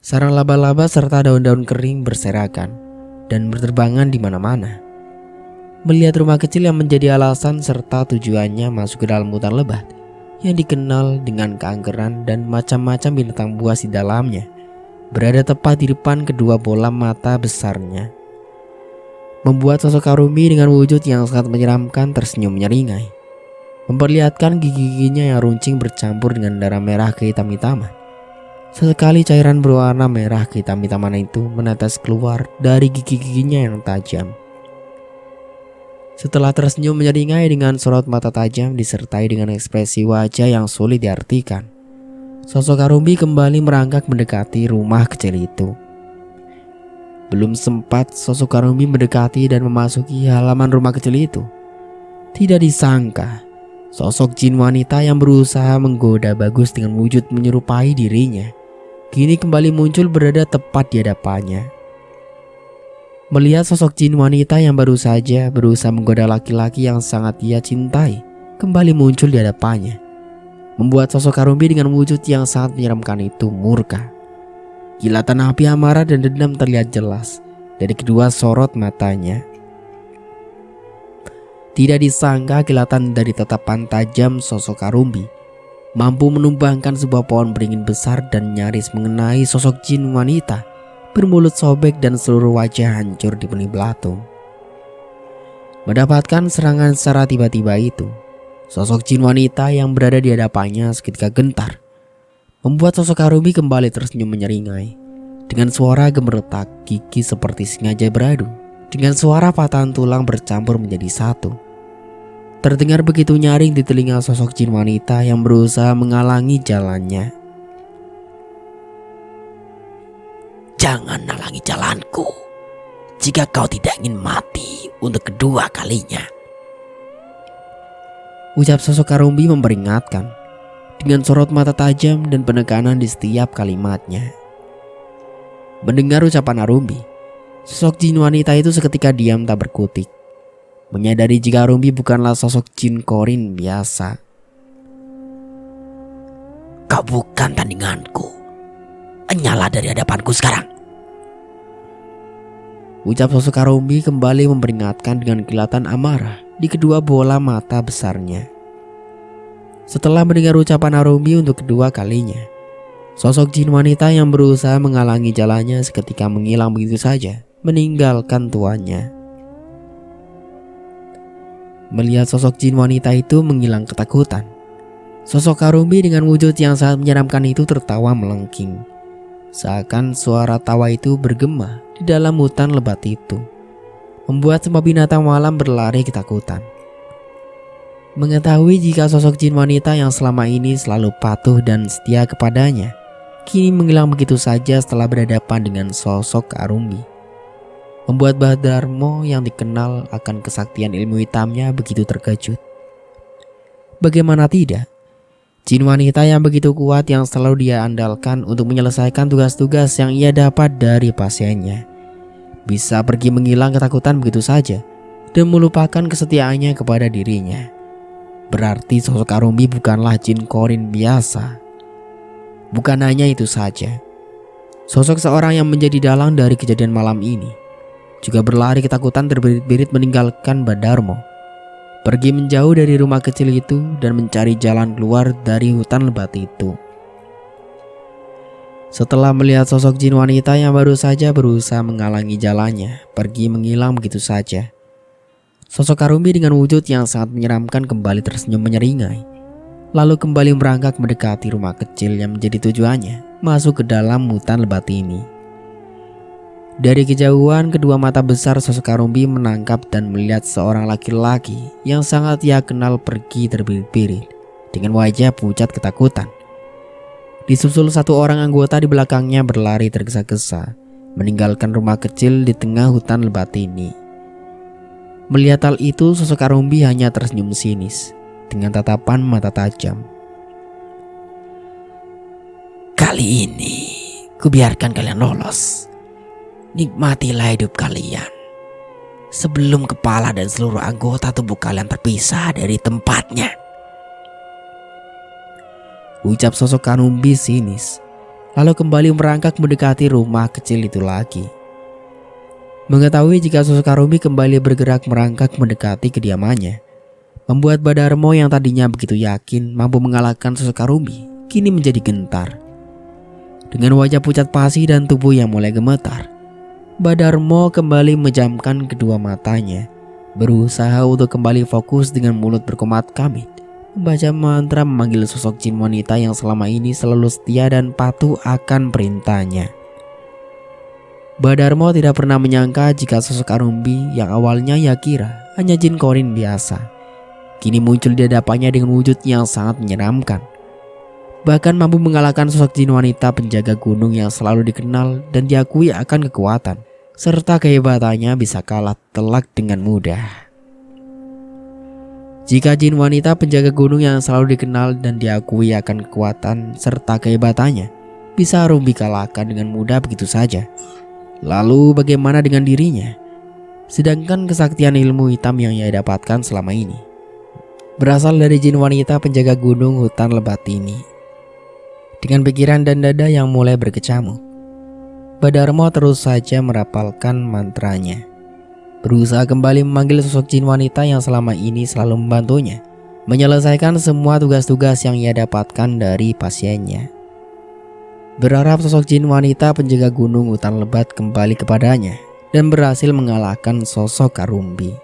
Sarang laba-laba serta daun-daun kering berserakan dan berterbangan di mana-mana. Melihat rumah kecil yang menjadi alasan serta tujuannya masuk ke dalam hutan lebat yang dikenal dengan keangkeran dan macam-macam binatang buas di dalamnya, berada tepat di depan kedua bola mata besarnya, membuat sosok Karumbi dengan wujud yang sangat menyeramkan tersenyum menyeringai, memperlihatkan gigi-giginya yang runcing bercampur dengan darah merah kehitam-hitaman. Sesekali cairan berwarna merah kehitam-hitaman itu menetes keluar dari gigi-giginya yang tajam. Setelah tersenyum menyeringai dengan sorot mata tajam disertai dengan ekspresi wajah yang sulit diartikan, sosok Karumbi kembali merangkak mendekati rumah kecil itu. Belum sempat sosok Karumbi mendekati dan memasuki halaman rumah kecil itu, tidak disangka sosok jin wanita yang berusaha menggoda Bagus dengan wujud menyerupai dirinya kini kembali muncul berada tepat di hadapannya. Melihat sosok jin wanita yang baru saja berusaha menggoda laki-laki yang sangat ia cintai kembali muncul di hadapannya, membuat sosok Karumbi dengan wujud yang sangat menyeramkan itu murka. Kilatan api amarah dan dendam terlihat jelas dari kedua sorot matanya. Tidak disangka kilatan dari tatapan tajam sosok Karumbi mampu menumbangkan sebuah pohon beringin besar dan nyaris mengenai sosok jin wanita bermulut sobek dan seluruh wajah hancur dipenuhi belatung. Mendapatkan serangan secara tiba-tiba itu, sosok jin wanita yang berada di hadapannya seketika gentar, membuat sosok Karumbi kembali tersenyum menyeringai dengan suara gemeretak gigi seperti sengaja beradu dengan suara patahan tulang bercampur menjadi satu. Terdengar begitu nyaring di telinga sosok jin wanita yang berusaha menghalangi jalannya. Jangan halangi jalanku jika kau tidak ingin mati untuk kedua kalinya, ucap sosok Karumbi memperingatkan dengan sorot mata tajam dan penekanan di setiap kalimatnya. Mendengar ucapan Karumbi, sosok jin wanita itu seketika diam tak berkutik, menyadari jika Karumbi bukanlah sosok jin korin biasa. Kau bukan tandinganku, nyala dari hadapanku sekarang, ucap sosok Karumbi kembali memperingatkan dengan kilatan amarah di kedua bola mata besarnya. Setelah mendengar ucapan Karumbi untuk kedua kalinya, sosok jin wanita yang berusaha menghalangi jalannya seketika menghilang begitu saja, meninggalkan tuannya. Melihat sosok jin wanita itu menghilang ketakutan, sosok Karumbi dengan wujud yang sangat menyeramkan itu tertawa melengking, seakan suara tawa itu bergema di dalam hutan lebat itu, membuat semua binatang malam berlari ketakutan. Mengetahui jika sosok jin wanita yang selama ini selalu patuh dan setia kepadanya kini menghilang begitu saja setelah berhadapan dengan sosok Karumbi, membuat Badarmo yang dikenal akan kesaktian ilmu hitamnya begitu terkejut. Bagaimana tidak? Jin wanita yang begitu kuat yang selalu dia andalkan untuk menyelesaikan tugas-tugas yang ia dapat dari pasiennya bisa pergi menghilang ketakutan begitu saja dan melupakan kesetiaannya kepada dirinya. Berarti sosok Arumbi bukanlah Jin Korin biasa. Bukan hanya itu saja, sosok seorang yang menjadi dalang dari kejadian malam ini juga berlari ketakutan terbirit-birit meninggalkan Badarmo, pergi menjauh dari rumah kecil itu dan mencari jalan keluar dari hutan lebat itu. Setelah melihat sosok jin wanita yang baru saja berusaha menghalangi jalannya pergi menghilang begitu saja, sosok Arumbi dengan wujud yang sangat menyeramkan kembali tersenyum menyeringai, lalu kembali merangkak mendekati rumah kecil yang menjadi tujuannya masuk ke dalam hutan lebat ini. Dari kejauhan, kedua mata besar sosok Arumbi menangkap dan melihat seorang laki-laki yang sangat ia kenal pergi terbirit-birit dengan wajah pucat ketakutan. Disusul satu orang anggota di belakangnya berlari tergesa-gesa meninggalkan rumah kecil di tengah hutan lebat ini. Melihat hal itu, sosok Arumbi hanya tersenyum sinis dengan tatapan mata tajam. Kali ini kubiarkan kalian lolos. Nikmatilah hidup kalian sebelum kepala dan seluruh anggota tubuh kalian terpisah dari tempatnya, ucap sosok Arumbi sinis, lalu kembali merangkak mendekati rumah kecil itu lagi. Mengetahui jika sosok Arumbi kembali bergerak merangkak mendekati kediamannya, membuat Badarmo yang tadinya begitu yakin mampu mengalahkan sosok Arumbi kini menjadi gentar. Dengan wajah pucat pasi dan tubuh yang mulai gemetar, Badarmo kembali memejamkan kedua matanya, berusaha untuk kembali fokus dengan mulut berkomat kamit, membaca mantra memanggil sosok jin wanita yang selama ini selalu setia dan patuh akan perintahnya. Badarmo tidak pernah menyangka jika sosok Arumbi yang awalnya ia kira hanya jin Korin biasa, kini muncul di hadapannya dengan wujud yang sangat menyeramkan. Bahkan mampu mengalahkan sosok jin wanita penjaga gunung yang selalu dikenal dan diakui akan kekuatan, serta kehebatannya bisa kalah telak dengan mudah. Jika jin wanita penjaga gunung yang selalu dikenal dan diakui akan kekuatan serta kehebatannya bisa Arumbi kalahkan dengan mudah begitu saja, lalu bagaimana dengan dirinya? Sedangkan kesaktian ilmu hitam yang ia dapatkan selama ini berasal dari jin wanita penjaga gunung hutan lebat ini. Dengan pikiran dan dada yang mulai berkecamuk, Badarmo terus saja merapalkan mantranya, berusaha kembali memanggil sosok jin wanita yang selama ini selalu membantunya menyelesaikan semua tugas-tugas yang ia dapatkan dari pasiennya. Berharap sosok jin wanita penjaga gunung hutan lebat kembali kepadanya dan berhasil mengalahkan sosok Arumbi.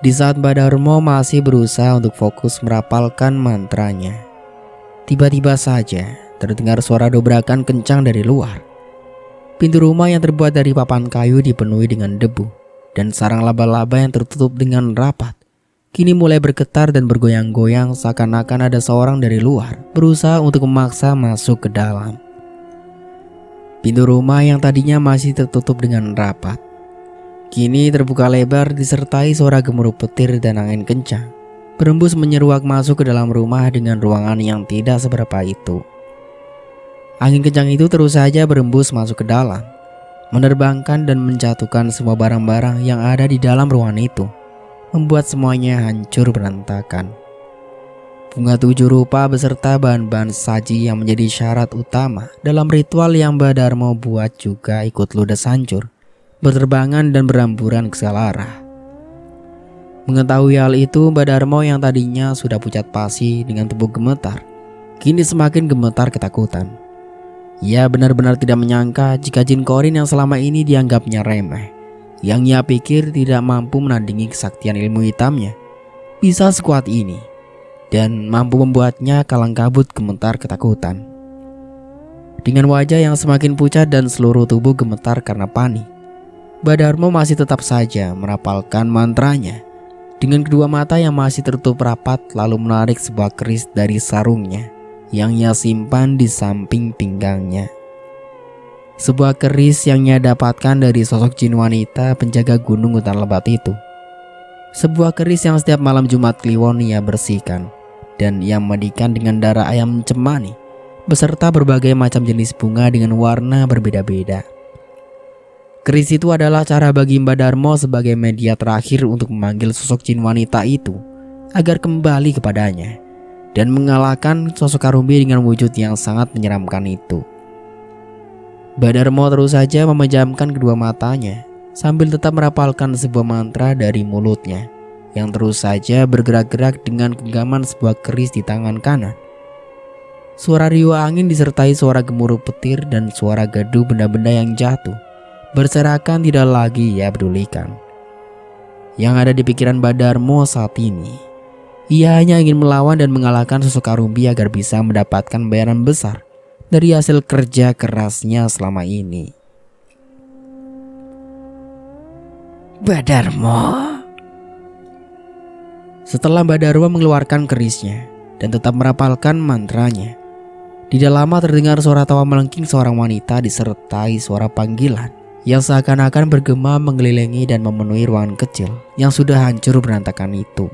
Di saat Badarmo masih berusaha untuk fokus merapalkan mantranya, tiba-tiba saja terdengar suara dobrakan kencang dari luar. Pintu rumah yang terbuat dari papan kayu dipenuhi dengan debu dan sarang laba-laba yang tertutup dengan rapat kini mulai bergetar dan bergoyang-goyang seakan-akan ada seorang dari luar berusaha untuk memaksa masuk ke dalam. Pintu rumah yang tadinya masih tertutup dengan rapat kini terbuka lebar disertai suara gemuruh petir dan angin kencang berembus menyeruak masuk ke dalam rumah dengan ruangan yang tidak seberapa itu. Angin kencang itu terus saja berembus masuk ke dalam, menerbangkan dan menjatuhkan semua barang-barang yang ada di dalam ruangan itu, membuat semuanya hancur berantakan. Bunga 7 rupa beserta bahan-bahan saji yang menjadi syarat utama dalam ritual yang Badarmo buat juga ikut ludes hancur, berterbangan dan beramburan ke segala arah. Mengetahui hal itu, Badarmo yang tadinya sudah pucat pasi dengan tubuh gemetar, kini semakin gemetar ketakutan. Ia benar-benar tidak menyangka jika jin Korin yang selama ini dianggapnya remeh, yang ia pikir tidak mampu menandingi kesaktian ilmu hitamnya, bisa sekuat ini dan mampu membuatnya kalang kabut gemetar ketakutan. Dengan wajah yang semakin pucat dan seluruh tubuh gemetar karena panik, Badarmo masih tetap saja merapalkan mantranya. Dengan kedua mata yang masih tertutup rapat, lalu menarik sebuah keris dari sarungnya yang ia simpan di samping pinggangnya. sebuah keris yang ia dapatkan dari sosok jin wanita penjaga gunung hutan lebat itu. Sebuah keris yang setiap malam Jumat Kliwon ia bersihkan dan ia mandikan dengan darah ayam cemani beserta berbagai macam jenis bunga dengan warna berbeda-beda. Keris itu adalah cara bagi Mbah Darmo sebagai media terakhir untuk memanggil sosok jin wanita itu agar kembali kepadanya dan mengalahkan sosok Karumbi dengan wujud yang sangat menyeramkan itu. Mbah Darmo terus saja memejamkan kedua matanya sambil tetap merapalkan sebuah mantra dari mulutnya yang terus saja bergerak-gerak dengan genggaman sebuah keris di tangan kanan. Suara riuh angin disertai suara gemuruh petir dan suara gaduh benda-benda yang jatuh berserakan tidak lagi ia pedulikan. Yang ada di pikiran Mbah Darmo saat ini, ia hanya ingin melawan dan mengalahkan sosok Karumbi agar bisa mendapatkan bayaran besar dari hasil kerja kerasnya selama ini. Mbah Darmo. Setelah Mbah Darmo mengeluarkan kerisnya dan tetap merapalkan mantranya, tidak lama terdengar suara tawa melengking seorang wanita disertai suara panggilan yang seakan-akan bergema mengelilingi dan memenuhi ruangan kecil yang sudah hancur berantakan itu.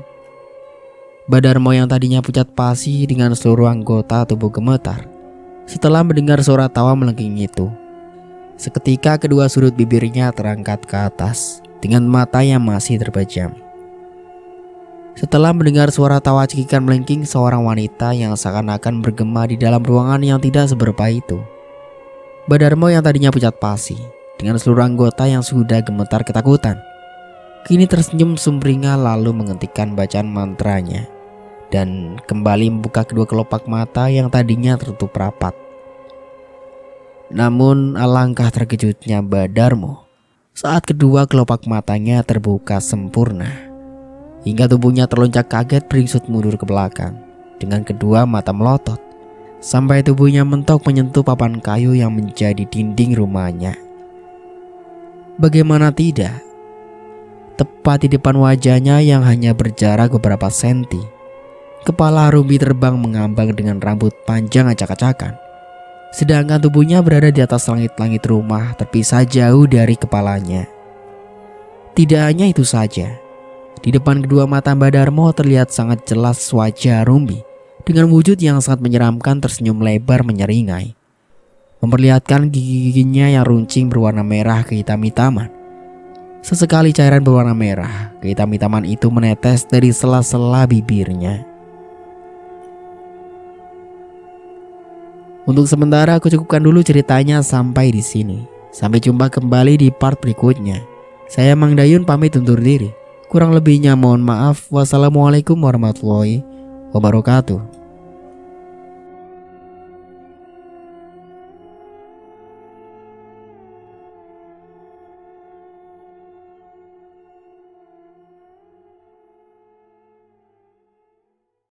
Mbah Darmo yang tadinya pucat pasi dengan seluruh anggota tubuh gemetar setelah mendengar suara tawa melengking itu. Seketika kedua sudut bibirnya terangkat ke atas dengan mata yang masih terpejam. Setelah mendengar suara tawa cekikan melengking seorang wanita yang seakan-akan bergema di dalam ruangan yang tidak seberapa itu, Mbah Darmo yang tadinya pucat pasi dengan seluruh anggota yang sudah gemetar ketakutan kini tersenyum sumringah lalu menghentikan bacaan mantranya dan kembali membuka kedua kelopak mata yang tadinya tertutup rapat. Namun alangkah terkejutnya Mbah Darmo saat kedua kelopak matanya terbuka sempurna hingga tubuhnya terlonjak kaget beringsut mundur ke belakang dengan kedua mata melotot sampai tubuhnya mentok menyentuh papan kayu yang menjadi dinding rumahnya. Bagaimana tidak? Tepat di depan wajahnya yang hanya berjarak beberapa senti, kepala Karumbi terbang mengambang dengan rambut panjang acak-acakan, sedangkan tubuhnya berada di atas langit-langit rumah terpisah jauh dari kepalanya. Tidak hanya itu saja, di depan kedua mata Mbah Darmo terlihat sangat jelas wajah Karumbi dengan wujud yang sangat menyeramkan tersenyum lebar menyeringai, memperlihatkan gigi-giginya yang runcing berwarna merah kehitam-hitaman. Sesekali cairan berwarna merah kehitam-hitaman itu menetes dari sela-sela bibirnya. Untuk sementara aku cukupkan dulu ceritanya sampai di sini. Sampai jumpa kembali di part berikutnya. Saya Mang Dayun pamit undur diri. Kurang lebihnya mohon maaf. Wassalamualaikum warahmatullahi wabarakatuh.